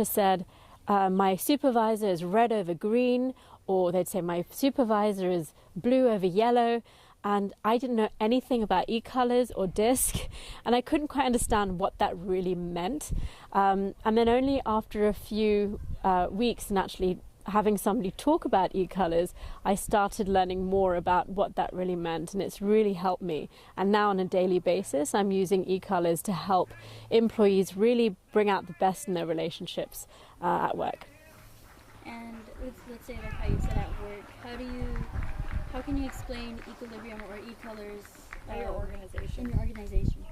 Speaker 8: said, my supervisor is red over green, or they'd say my supervisor is blue over yellow. And I didn't know anything about E-Colors or DISC, and I couldn't quite understand what that really meant. And then only after a few weeks and actually having somebody talk about E-Colors, I started learning more about what that really meant, and it's really helped me. And now on a daily basis, I'm using E-Colors to help employees really bring out the best in their relationships at work.
Speaker 3: And let's say like how you said at work, how can you explain Equilibrium or E-Colors
Speaker 1: in your organization?
Speaker 3: In your organization?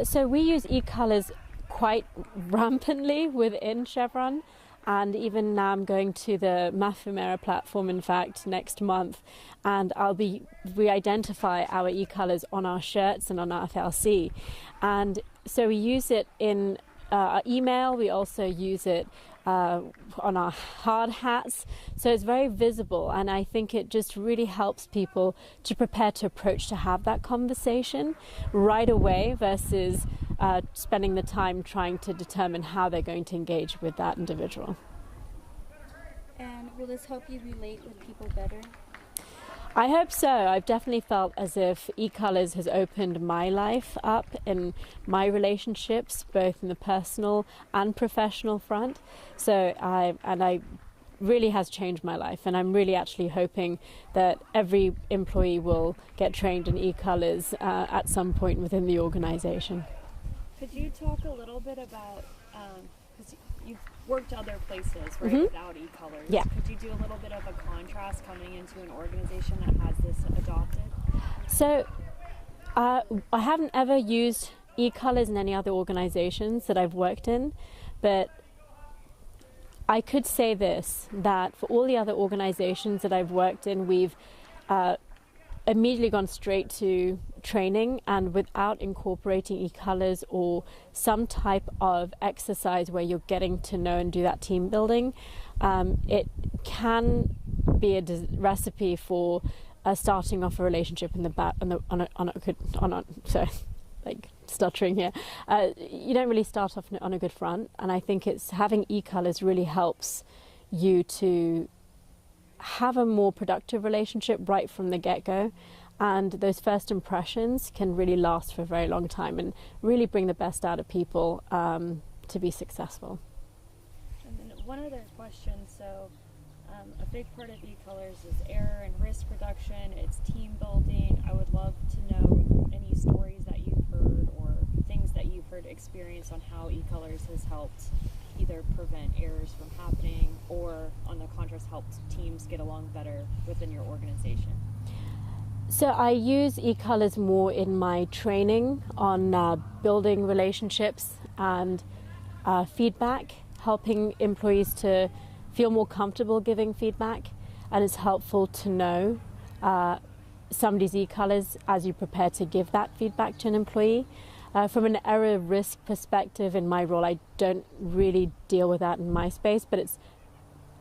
Speaker 8: So we use E-Colors quite rampantly within Chevron, and even now I'm going to the Mafimera platform, in fact, next month, and we identify our E-Colors on our shirts and on our FLC, and so we use it in our email. We also use it on our hard hats, so it's very visible, and I think it just really helps people to prepare to approach to have that conversation right away versus spending the time trying to determine how they're going to engage with that individual.
Speaker 3: And will this help you relate with people better?
Speaker 8: I hope so. I've definitely felt as if E-Colors has opened my life up in my relationships, both in the personal and professional front. So I really has changed my life, and I'm really actually hoping that every employee will get trained in E-Colors at some point within the organization.
Speaker 1: Could you talk a little bit about, because you've worked other places, right, without E-Colors.
Speaker 8: Yeah.
Speaker 1: Could you do a little bit of a contrast coming into an organization that has this adopted?
Speaker 8: So I haven't ever used E-Colors in any other organizations that I've worked in, but I could say this, that for all the other organizations that I've worked in, we've immediately gone straight to training, and without incorporating E-Colors or some type of exercise where you're getting to know and do that team building, it can be a recipe for starting off a relationship in the stuttering here. You don't really start off on a good front, and I think it's having E-Colors really helps you to have a more productive relationship right from the get-go, and those first impressions can really last for a very long time and really bring the best out of people to be successful.
Speaker 1: And then one other question, so a big part of E-Colors is error and risk reduction, it's team building. I would love to know any stories that you've heard or things that you've heard experience on how E-Colors has helped either prevent errors from happening or on the contrast helped teams get along better within your organization.
Speaker 8: So I use E-Colors more in my training on building relationships and feedback, helping employees to feel more comfortable giving feedback, and it's helpful to know somebody's E-Colors as you prepare to give that feedback to an employee. From an error risk perspective in my role, I don't really deal with that in my space, but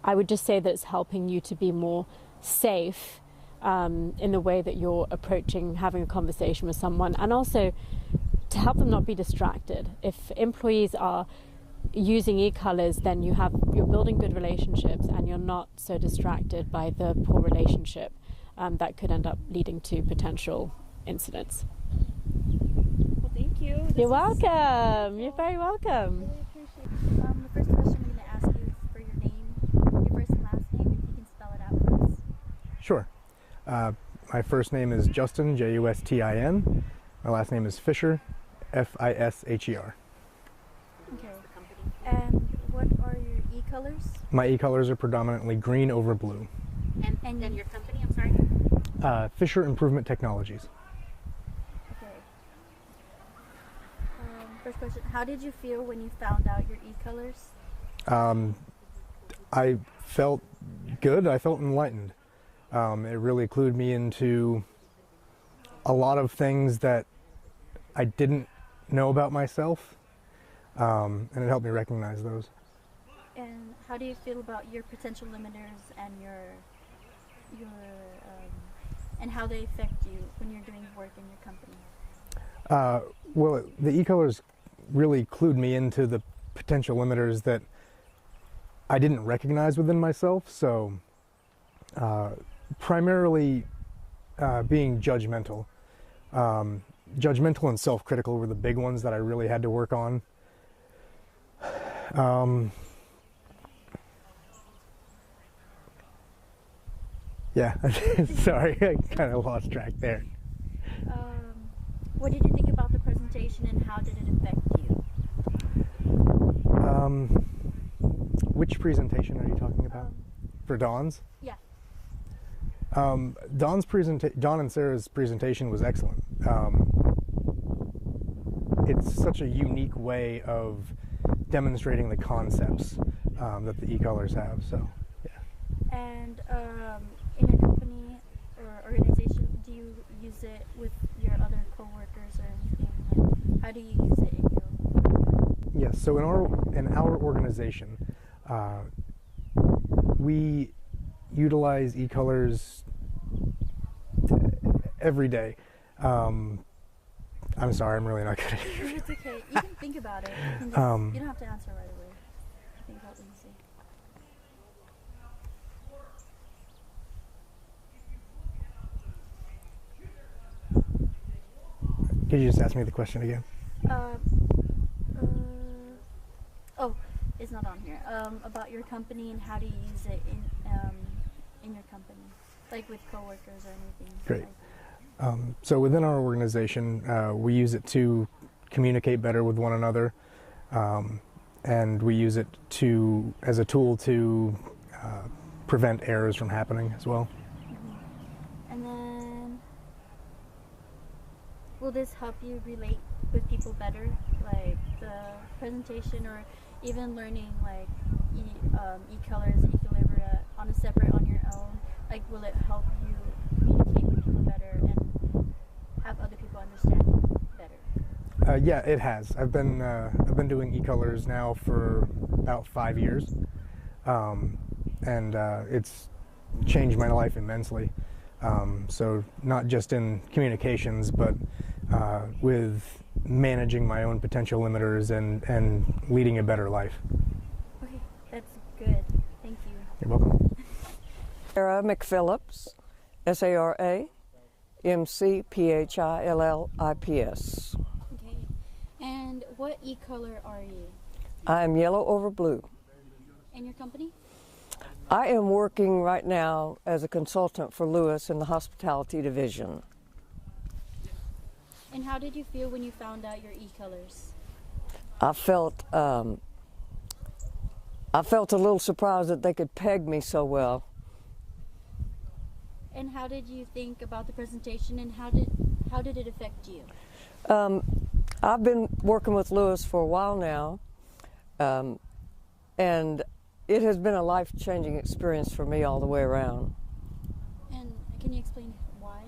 Speaker 8: I would just say that it's helping you to be more safe in the way that you're approaching having a conversation with someone, and also to help them not be distracted. If employees are using E-Colors, then you're building good relationships and you're not so distracted by the poor relationship that could end up leading to potential incidents.
Speaker 1: Well, thank you.
Speaker 8: You're welcome. You're very welcome.
Speaker 3: Really appreciate it. The first question I'm going to ask you for your name, your first and last name, if you can spell it out for us.
Speaker 9: Sure. My first name is Justin, Justin. My last name is Fisher, Fisher.
Speaker 3: Okay. And what are your E-Colors?
Speaker 9: My E-Colors are predominantly green over blue.
Speaker 3: And then your company, I'm sorry?
Speaker 9: Fisher Improvement Technologies.
Speaker 3: Okay. First question, how did you feel when you found out your E-Colors?
Speaker 9: I felt good. I felt enlightened. It really clued me into a lot of things that I didn't know about myself. and it helped me recognize those.
Speaker 3: And how do you feel about your potential limiters and and how they affect you when you're doing work in your company?
Speaker 9: Well, the E-Colors really clued me into the potential limiters that I didn't recognize within myself. So primarily being judgmental. Judgmental and self-critical were the big ones that I really had to work on. Yeah, sorry, I kind of lost track there.
Speaker 3: What did you think about the presentation and how did it affect you?
Speaker 9: Which presentation are you talking about? For Dawn's?
Speaker 3: Yeah.
Speaker 9: Dawn and Sarah's presentation was excellent. It's such a unique way of demonstrating the concepts that the E-Colors have, so yeah.
Speaker 3: And in your company or organization, do you use it with your other coworkers or anything? Like, how do you use it in your?
Speaker 9: Yes. So in our organization, we utilize E-Colors every day. I'm sorry, I'm really not good at it.
Speaker 3: It's okay. You can think about it. You don't have to answer right away. Think about what you say.
Speaker 9: Could you just ask me the question again?
Speaker 3: Oh, it's not on here. About your company and how do you use it in your company, like with coworkers or anything.
Speaker 9: Great.
Speaker 3: Like
Speaker 9: So within our organization, we use it to communicate better with one another, and we use it as a tool to prevent errors from happening as well.
Speaker 3: mm-hmm. And then, will this help you relate with people better, like the presentation, or even learning like E-Colors, Equilibria on your own? Like, will it help you communicate with people better and have other people understand you better?
Speaker 9: Yeah, it has. I've been doing E-Colors now for about 5 years, and it's changed my life immensely. So not just in communications, but with managing my own potential limiters and leading a better life.
Speaker 3: Okay, that's good. Thank you.
Speaker 9: You're welcome.
Speaker 10: Sarah McPhillips, SARA McPhillips.
Speaker 3: Okay. And what E-color are you?
Speaker 10: I am yellow over blue.
Speaker 3: And your company?
Speaker 10: I am working right now as a consultant for Lewis in the hospitality division.
Speaker 3: And how did you feel when you found out your E-colors?
Speaker 10: I felt a little surprised that they could peg me so well.
Speaker 3: And how did you think about the presentation, and how did it affect you?
Speaker 10: I've been working with Lewis for a while now, and it has been a life-changing experience for me all the way around.
Speaker 3: And can you explain why?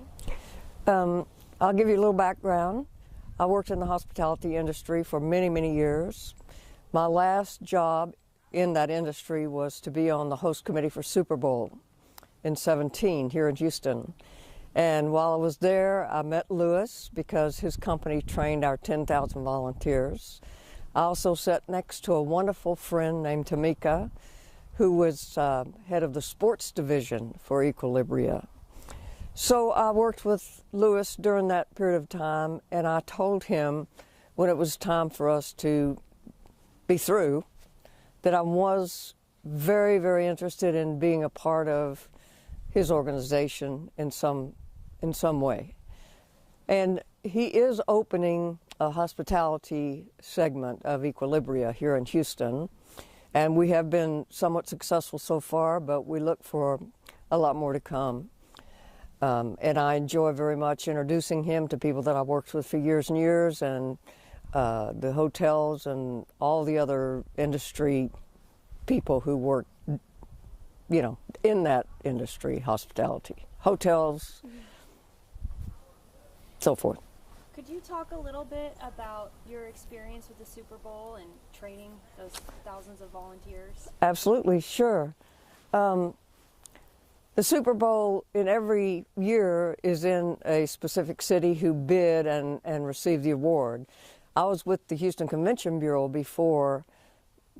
Speaker 10: I'll give you a little background. I worked in the hospitality industry for many, many years. My last job in that industry was to be on the host committee for Super Bowl in '17 here in Houston. And while I was there, I met Lewis because his company trained our 10,000 volunteers. I also sat next to a wonderful friend named Tamika, who was head of the sports division for Equilibria. So I worked with Lewis during that period of time, and I told him when it was time for us to be through that I was very, very interested in being a part of his organization in some way. And he is opening a hospitality segment of Equilibria here in Houston, and we have been somewhat successful so far, but we look for a lot more to come. And I enjoy very much introducing him to people that I've worked with for years and years, and the hotels and all the other industry people who work, you know, in that industry, hospitality, hotels, so forth.
Speaker 1: Could you talk a little bit about your experience with the Super Bowl and training those thousands of volunteers?
Speaker 10: Absolutely, sure. The Super Bowl in every year is in a specific city who bid and receive the award. I was with the Houston Convention Bureau before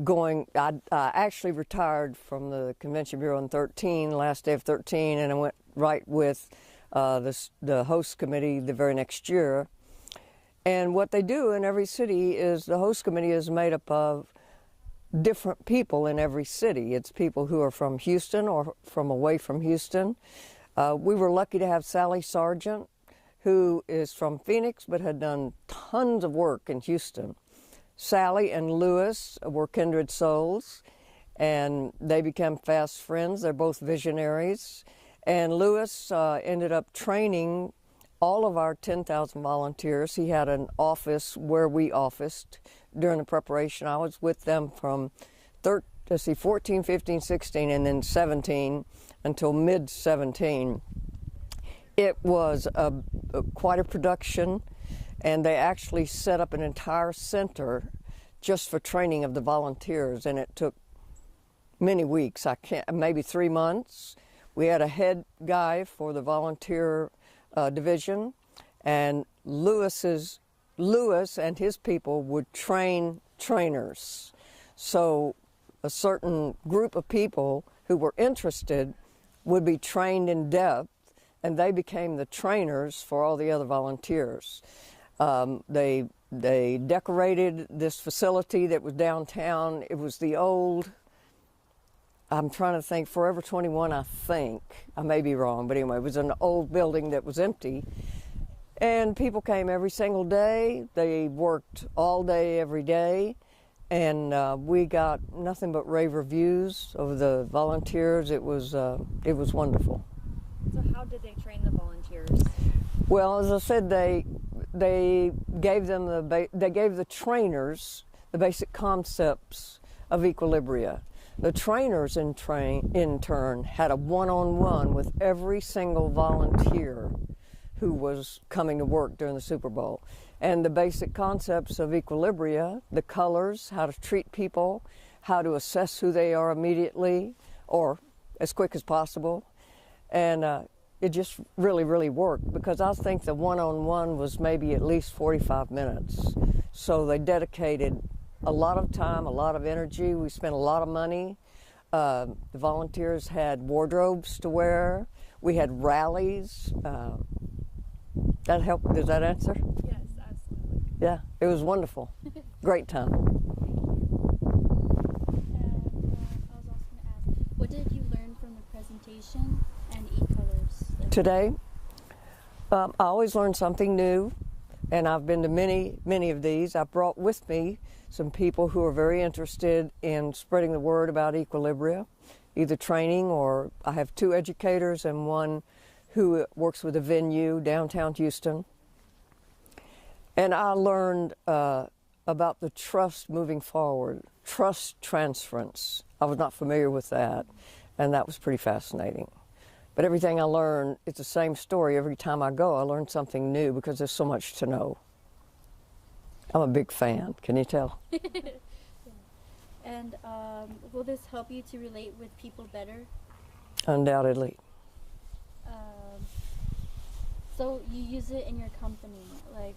Speaker 10: going. I actually retired from the Convention Bureau in 13, last day of 13, and I went right with the host committee the very next year. And what they do in every city is the host committee is made up of different people in every city. It's people who are from Houston or from away from Houston. We were lucky to have Sally Sargent, who is from Phoenix but had done tons of work in Houston. Sally and Lewis were kindred souls, and they became fast friends. They're both visionaries. And Lewis ended up training all of our 10,000 volunteers. He had an office where we officed during the preparation. I was with them from 14, 15, 16, and then 17 until mid-17. It was quite a production, and they actually set up an entire center just for training of the volunteers, and it took many weeks, maybe 3 months. We had a head guy for the volunteer division, and Lewis and his people would train trainers. So a certain group of people who were interested would be trained in depth, and they became the trainers for all the other volunteers. They decorated this facility that was downtown. It was the old, I'm trying to think, Forever 21, I think. I may be wrong, but anyway, it was an old building that was empty. And people came every single day. They worked all day, every day. And we got nothing but rave reviews of the volunteers. It was wonderful.
Speaker 1: So how did they train the volunteers?
Speaker 10: Well, as I said, they gave them they gave the trainers the basic concepts of Equilibria. The trainers in turn had a one-on-one with every single volunteer who was coming to work during the Super Bowl. And the basic concepts of Equilibria, the colors, how to treat people, how to assess who they are immediately or as quick as possible. And it just really, really worked, because I think the one-on-one was maybe at least 45 minutes. So they dedicated a lot of time, a lot of energy. We spent a lot of money. The volunteers had wardrobes to wear. We had rallies. That helped. Does that answer?
Speaker 1: Yes, absolutely.
Speaker 10: Yeah, it was wonderful. Great time.
Speaker 3: I was also going to ask, what did you learn from the presentation and E-Colors?
Speaker 10: Today, I always learn something new, and I've been to many of these. I brought with me some people who are very interested in spreading the word about Equilibria, either training, or I have 2 educators and one who works with a venue downtown Houston. And I learned about the trust moving forward, trust transference. I was not familiar with that, and that was pretty fascinating. But everything I learned, it's the same story. Every time I go, I learn something new, because there's so much to know. I'm a big fan, can you tell?
Speaker 3: Yeah. And will this help you to relate with people better?
Speaker 10: Undoubtedly.
Speaker 3: So you use it in your company, like...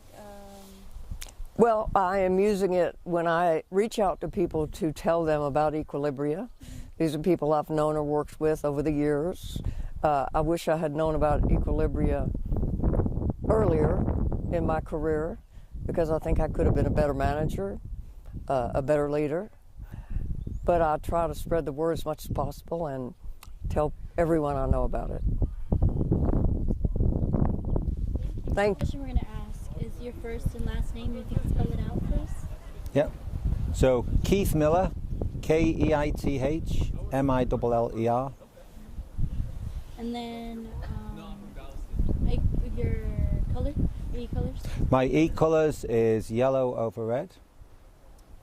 Speaker 10: Well, I am using it when I reach out to people to tell them about Equilibria. These are people I've known or worked with over the years. I wish I had known about Equilibria earlier in my career, because I think I could have been a better manager, a better leader. But I try to spread the word as much as possible and tell everyone I know about it.
Speaker 3: The question we're going to ask is your first and last name. If you can spell it out for us.
Speaker 11: Yep. So Keith Miller, Keith Miller.
Speaker 3: And then like your color, your E-Colors.
Speaker 11: My E-Colors is yellow over red.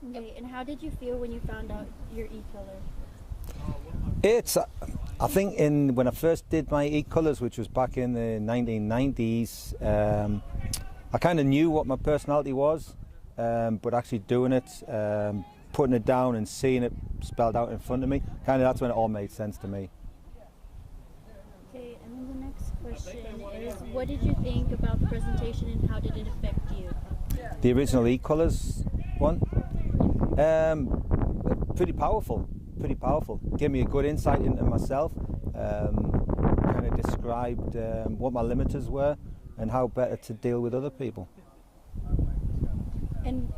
Speaker 3: Okay, and how did you feel when you found out your E-Color?
Speaker 11: It's, I think when I first did my E-Colors, which was back in the 1990s, I kind of knew what my personality was, but actually doing it, putting it down and seeing it spelled out in front of me, kind of that's when it all made sense to me.
Speaker 3: Okay, and then the next question is, what did you think about the presentation and how did it affect you?
Speaker 11: The original E-Colors one? Pretty powerful, pretty powerful. Gave me a good insight into myself, kind of described what my limiters were and how better to deal with other people.
Speaker 3: And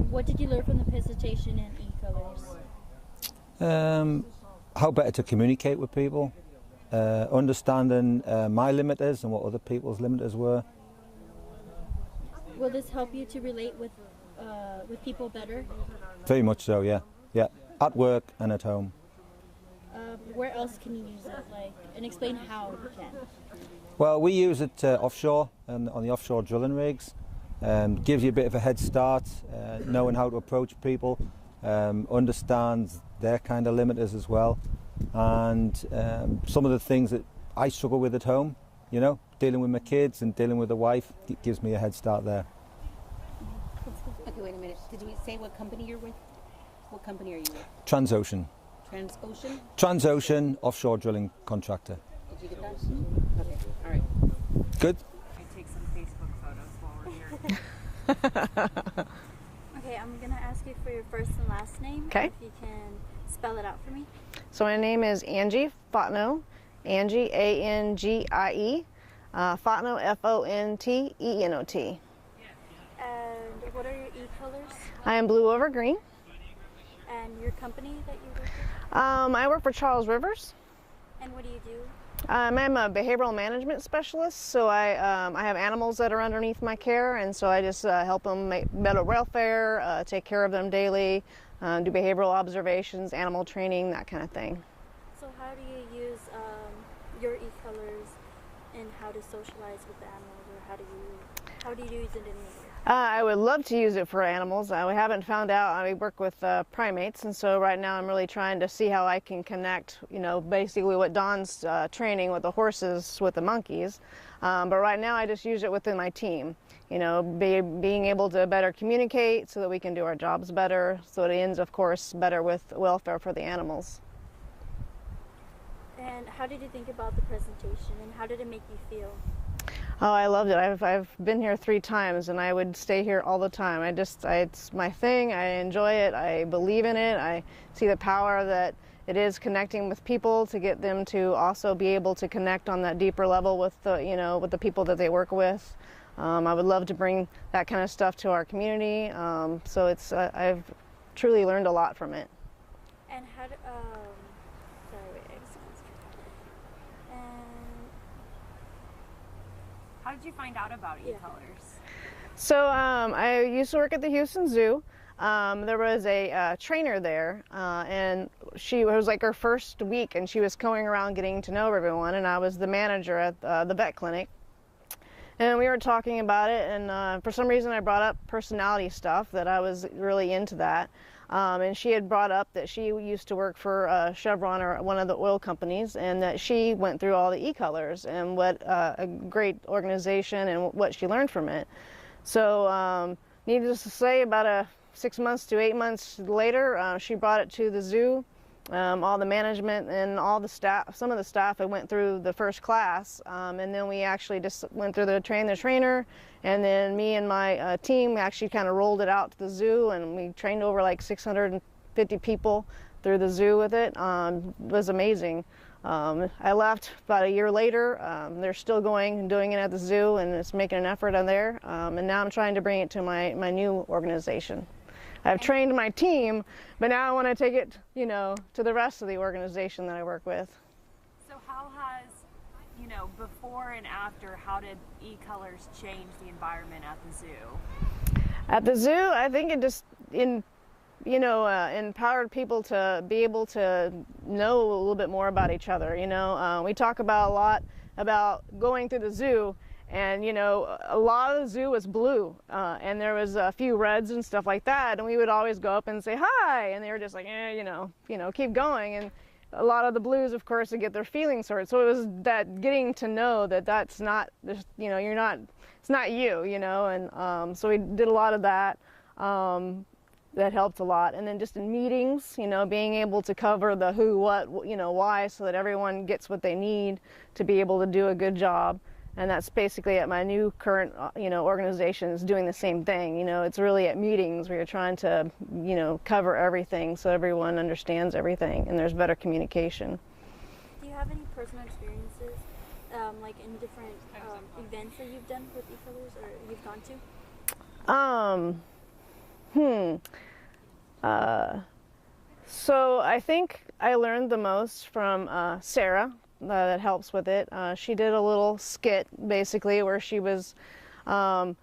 Speaker 3: what did you learn from the presentation in E-Colors?
Speaker 11: How better to communicate with people, understanding my limiters and what other people's limiters were.
Speaker 3: Will this help you to relate with people better?
Speaker 11: Very much so, yeah. Yeah, at work and at home.
Speaker 3: Where else can you use it? And explain how you can.
Speaker 11: Well, we use it offshore and on the offshore drilling rigs. Gives you a bit of a head start, knowing how to approach people, understands their kind of limiters as well, and some of the things that I struggle with at home, you know, dealing with my kids and dealing with the wife, it gives me a head start there.
Speaker 12: Okay, wait a minute. Did you say what company you're with? What company are you with?
Speaker 11: Transocean.
Speaker 12: Transocean?
Speaker 11: Transocean offshore drilling contractor.
Speaker 12: Did you get that? Okay, all right.
Speaker 11: Good.
Speaker 1: I take some Facebook photos while we're here.
Speaker 3: Okay, I'm going to ask you for your first and last name.
Speaker 13: Okay.
Speaker 3: If you can spell it out for me.
Speaker 13: So my name is Angie Fontenot, Angie, A-N-G-I-E, Fontenot, F-O-N-T-E-N-O-T.
Speaker 3: And what are your E-Colors?
Speaker 13: I am blue over green.
Speaker 3: And your company that you work with?
Speaker 13: I work for Charles Rivers.
Speaker 3: And what do you do?
Speaker 13: I'm a behavioral management specialist, so I have animals that are underneath my care, and so I just help them make better welfare, take care of them daily, do behavioral observations, animal training, that kind of thing.
Speaker 3: So how do you use your E-Colors and how to socialize with the animals, or how do you use it in nature?
Speaker 13: I would love to use it for animals. We haven't found out. I work with primates, and so right now I'm really trying to see how I can connect, you know, basically what Don's training with the horses with the monkeys. But right now I just use it within my team, you know, being able to better communicate so that we can do our jobs better, so it ends, of course, better with welfare for the animals.
Speaker 3: And how did you think about the presentation, and how did it make you feel?
Speaker 13: Oh, I loved it. I've been here 3 times, and I would stay here all the time. It's my thing. I enjoy it. I believe in it. I see the power that it is connecting with people to get them to also be able to connect on that deeper level with the, you know, with the people that they work with. I would love to bring that kind of stuff to our community. So it's I've truly learned a lot from it.
Speaker 3: And how do, sorry, wait, I just
Speaker 1: How did you find out about E-Colors?
Speaker 13: So I used to work at the Houston Zoo. There was a trainer there, and she was like her first week, and she was going around getting to know everyone, and I was the manager at the vet clinic. And we were talking about it, and for some reason I brought up personality stuff, that I was really into that. And she had brought up that she used to work for Chevron, or one of the oil companies, and that she went through all the E-Colors and what a great organization and what she learned from it. So needless to say, about 6 months to 8 months later, she brought it to the zoo. All the management and all the staff, some of the staff had went through the first class, and then we actually just went through the trainer, and then me and my team actually kind of rolled it out to the zoo, and we trained over like 650 people through the zoo with it. It was amazing. I left about a year later. They're still going and doing it at the zoo, and it's making an effort on there, and now I'm trying to bring it to my new organization. I've trained my team, but now I want to take it, you know, to the rest of the organization that I work with.
Speaker 1: So how has, you know, before and after, how did E-Colors change the environment at the zoo?
Speaker 13: At the zoo, I think it just, empowered people to be able to know a little bit more about each other. You know, we talk about a lot about going through the zoo. And, you know, a lot of the zoo was blue, and there was a few reds and stuff like that, and we would always go up and say hi, and they were just like, keep going. And a lot of the blues, of course, would get their feelings hurt. So it was that getting to know that that's not, you're not it's not you, you know, and so we did a lot of that. That helped a lot. And then just in meetings, you know, being able to cover the who, what, you know, why, so that everyone gets what they need to be able to do a good job. And that's basically at my new current, you know, organization is doing the same thing. You know, it's really at meetings where you're trying to, you know, cover everything so everyone understands everything and there's better communication.
Speaker 3: Do you have any personal experiences, like in different events that you've done with E-Colors or you've gone to?
Speaker 13: So I think I learned the most from Sarah that helps with it. She did a little skit basically where she was, Dawn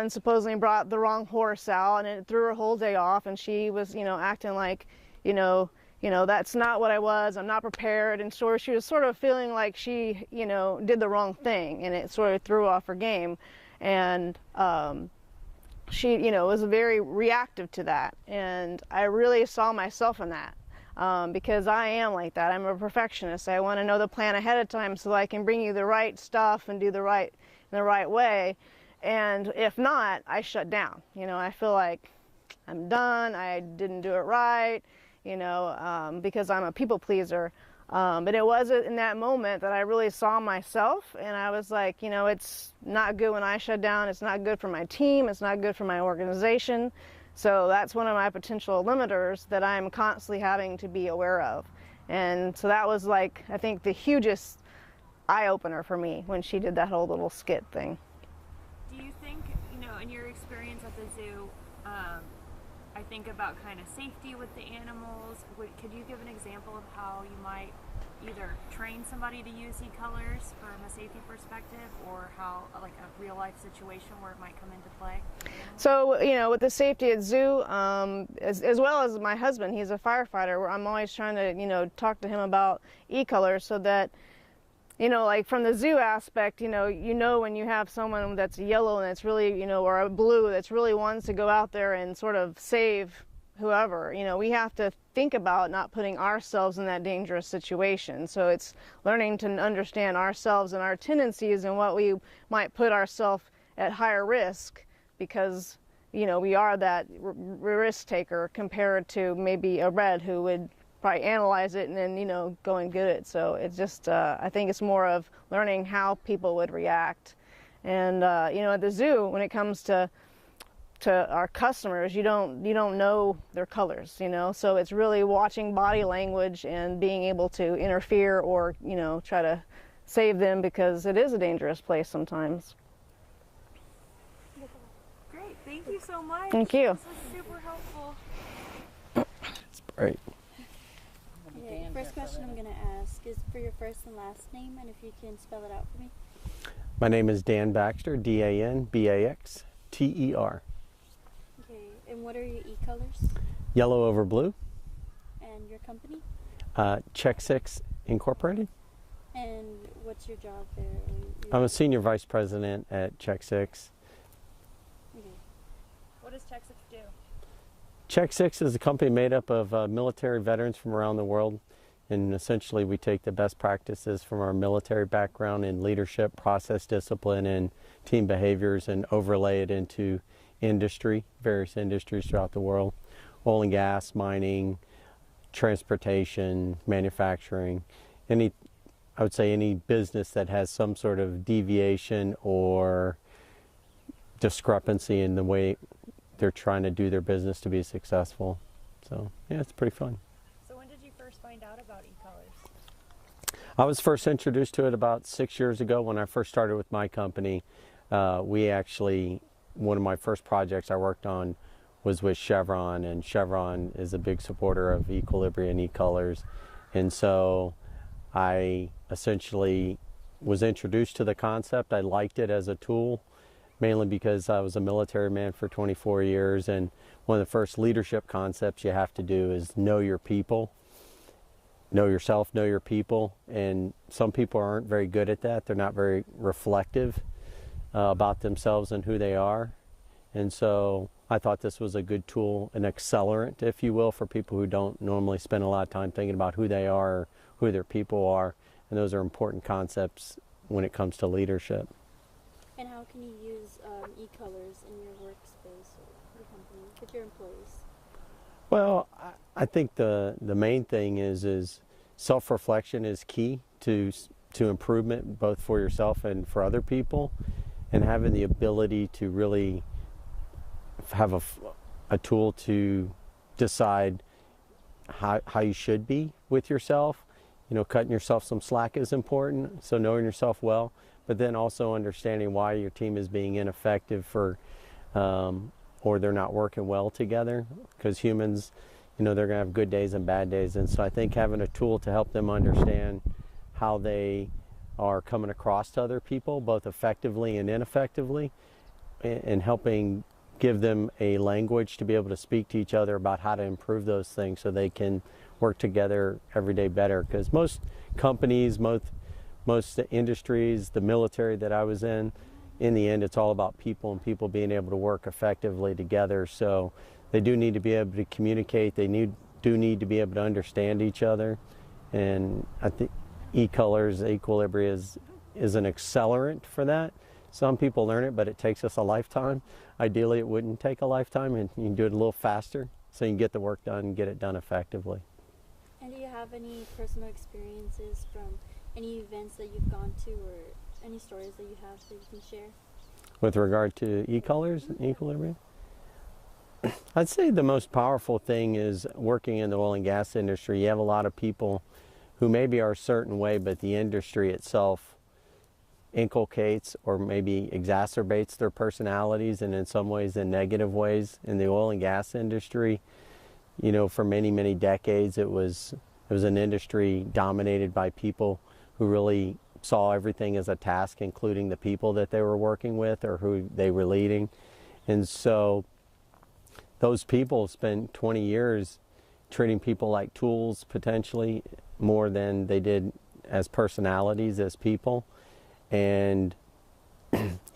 Speaker 13: supposedly brought the wrong horse out and it threw her whole day off, and she was, you know, acting like, you know, that's not what I was, I'm not prepared, and so she was sort of feeling like she, you know, did the wrong thing, and it sort of threw off her game. And she, you know, was very reactive to that, and I really saw myself in that, because I am like that. I'm a perfectionist. I want to know the plan ahead of time so I can bring you the right stuff and do the right way, and if not, I shut down. You know, I feel like I'm done, I didn't do it right, you know, because I'm a people pleaser. But it was in that moment that I really saw myself, and I was like, you know, it's not good when I shut down, it's not good for my team, it's not good for my organization. So that's one of my potential limiters that I'm constantly having to be aware of. And so that was like, I think the hugest eye-opener for me when she did that whole little skit thing.
Speaker 1: Do you think, you know, in your experience at the zoo, I think about kind of safety with the animals. Could you give an example of how you might either train somebody to use E-Colors from a safety perspective, or how, like a real life situation where it might come into play?
Speaker 13: So, you know, with the safety at zoo, as well as my husband, he's a firefighter, where I'm always trying to, you know, talk to him about E-Colors so that, you know, like from the zoo aspect, you know when you have someone that's yellow and that's really, you know, or a blue that's really wants to go out there and sort of save whoever, you know, we have to think about not putting ourselves in that dangerous situation. So it's learning to understand ourselves and our tendencies and what we might put ourselves at higher risk, because, you know, we are that risk taker compared to maybe a red who would probably analyze it and then, you know, go and get it. So it's just, I think it's more of learning how people would react. And, you know, at the zoo, when it comes to our customers, you don't know their colors, you know, so it's really watching body language and being able to interfere or, you know, try to save them, because it is a dangerous place sometimes.
Speaker 1: Great, thank you so much.
Speaker 13: Thank you.
Speaker 1: This was super helpful.
Speaker 14: It's great.
Speaker 3: Okay, first question I'm going to ask is for your first and last name, and if you can spell it out for me.
Speaker 14: My name is Dan Baxter, DanBaxter.
Speaker 3: Okay, and what are your E-Colors?
Speaker 14: Yellow over blue.
Speaker 3: And your company?
Speaker 14: Check 6 Incorporated.
Speaker 3: And what's your job there?
Speaker 14: I'm a senior vice president at Check 6.
Speaker 3: Okay.
Speaker 1: What does Check 6 do?
Speaker 14: Check 6 is a company made up of military veterans from around the world, and essentially we take the best practices from our military background in leadership, process discipline, and team behaviors, and overlay it into industry, various industries throughout the world: oil and gas, mining, transportation, manufacturing, I would say any business that has some sort of deviation or discrepancy in the way they're trying to do their business to be successful. So yeah, it's pretty fun.
Speaker 1: So when did you first find out about E-Colors?
Speaker 14: I was first introduced to it about 6 years ago when I first started with my company. One of my first projects I worked on was with Chevron, and Chevron is a big supporter of Equilibria and E-Colors. And so I essentially was introduced to the concept. I liked it as a tool, mainly because I was a military man for 24 years, and one of the first leadership concepts you have to do is know your people. Know yourself, know your people, and some people aren't very good at that. They're not very reflective about themselves and who they are. And so I thought this was a good tool, an accelerant, if you will, for people who don't normally spend a lot of time thinking about who they are, or who their people are, and those are important concepts when it comes to leadership.
Speaker 3: how can you use E-Colors in your workspace or your company with your employees?
Speaker 14: Well, I think the main thing is self-reflection is key to improvement, both for yourself and for other people, and having the ability to really have a tool to decide how you should be with yourself. You know, cutting yourself some slack is important, so knowing yourself well, but then also understanding why your team is being ineffective or they're not working well together, because humans, you know, they're going to have good days and bad days. And so I think having a tool to help them understand how they are coming across to other people, both effectively and ineffectively, and helping give them a language to be able to speak to each other about how to improve those things so they can work together every day better. Because most companies, most industries, the military that I was in the end, it's all about people and people being able to work effectively together. So they do need to be able to communicate. They do need to be able to understand each other. And I think E-Colors, Equilibria is an accelerant for that. Some people learn it, but it takes us a lifetime. Ideally, it wouldn't take a lifetime, and you can do it a little faster so you can get the work done and get it done effectively.
Speaker 3: And do you have any personal experiences from any events that you've gone to, or any stories that you have that you can share?
Speaker 14: With regard to E-Colors and Equilibria? I'd say the most powerful thing is working in the oil and gas industry. You have a lot of people who maybe are a certain way, but the industry itself inculcates or maybe exacerbates their personalities, and in some ways in negative ways. In the oil and gas industry, you know, for many, many decades, it was an industry dominated by people who really saw everything as a task, including the people that they were working with or who they were leading. And so those people spent 20 years treating people like tools, potentially, more than they did as personalities, as people. And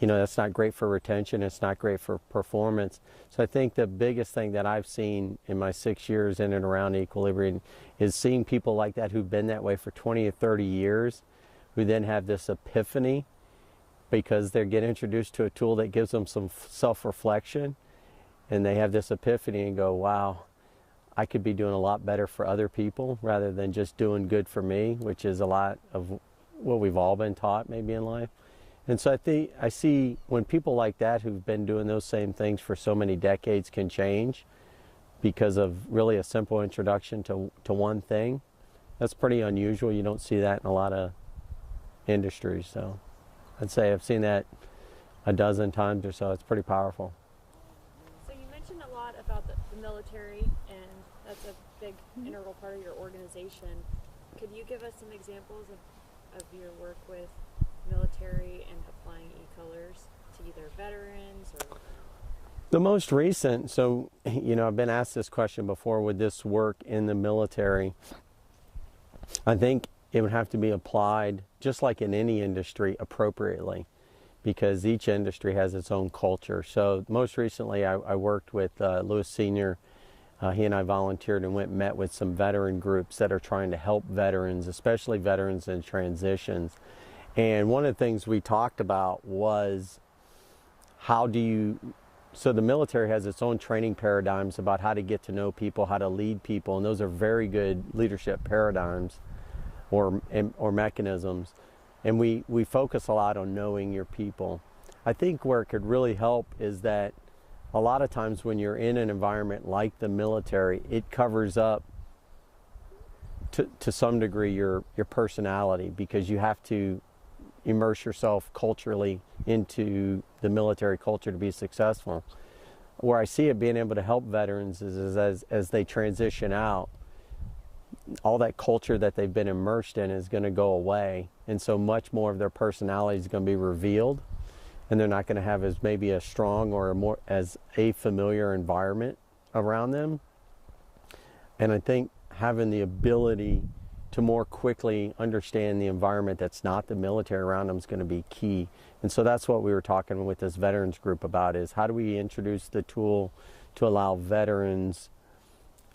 Speaker 14: you know, that's not great for retention, it's not great for performance. So I think the biggest thing that I've seen in my 6 years in and around Equilibrium is seeing people like that who've been that way for 20 or 30 years, who then have this epiphany because they get introduced to a tool that gives them some self-reflection, and they have this epiphany and go, wow, I could be doing a lot better for other people rather than just doing good for me, which is a lot of what we've all been taught maybe in life. And so I see when people like that who've been doing those same things for so many decades can change because of really a simple introduction to one thing, that's pretty unusual. You don't see that in a lot of industries. So I'd say I've seen that a dozen times or so. It's pretty powerful.
Speaker 1: So you mentioned a lot about the military, and that's a big integral part of your organization. Could you give us some examples of your work with military and applying E-Colors to either veterans or?
Speaker 14: The most recent, so, you know, I've been asked this question before, would this work in the military? I think it would have to be applied, just like in any industry, appropriately, because each industry has its own culture. So most recently I worked with Lewis Sr. He and I volunteered and went and met with some veteran groups that are trying to help veterans, especially veterans in transitions. And one of the things we talked about was so the military has its own training paradigms about how to get to know people, how to lead people, and those are very good leadership paradigms or mechanisms. And we focus a lot on knowing your people. I think where it could really help is that a lot of times when you're in an environment like the military, it covers up to some degree your personality, because you have to immerse yourself culturally into the military culture to be successful. Where I see it being able to help veterans is as they transition out, all that culture that they've been immersed in is going to go away, and so much more of their personality is going to be revealed, and they're not going to have as maybe a strong or as a familiar environment around them. And I think having the ability to more quickly understand the environment that's not the military around them is going to be key. And so that's what we were talking with this veterans group about, is how do we introduce the tool to allow veterans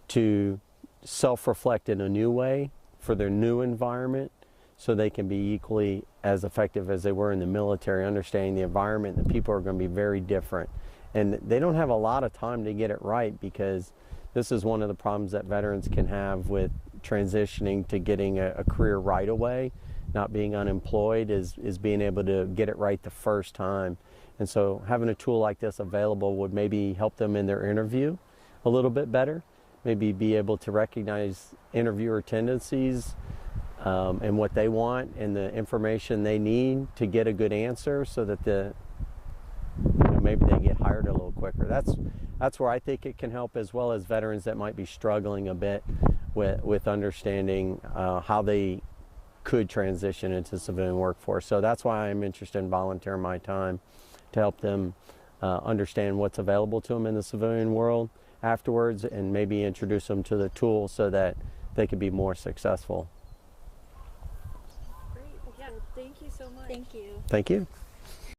Speaker 14: to self-reflect in a new way for their new environment, so they can be equally as effective as they were in the military, understanding the environment. The people are going to be very different. And they don't have a lot of time to get it right, because this is one of the problems that veterans can have with transitioning to getting a career right away, not being unemployed, is being able to get it right the first time. And so having a tool like this available would maybe help them in their interview a little bit better, maybe be able to recognize interviewer tendencies and what they want and the information they need to get a good answer, so that maybe they get hired a little quicker. That's where I think it can help, as well as veterans that might be struggling a bit with understanding how they could transition into civilian workforce. So that's why I'm interested in volunteering my time to help them understand what's available to them in the civilian world afterwards, and maybe introduce them to the tool so that they could be more successful.
Speaker 3: Great. Yeah. Thank you so much. Thank you.
Speaker 14: Thank you.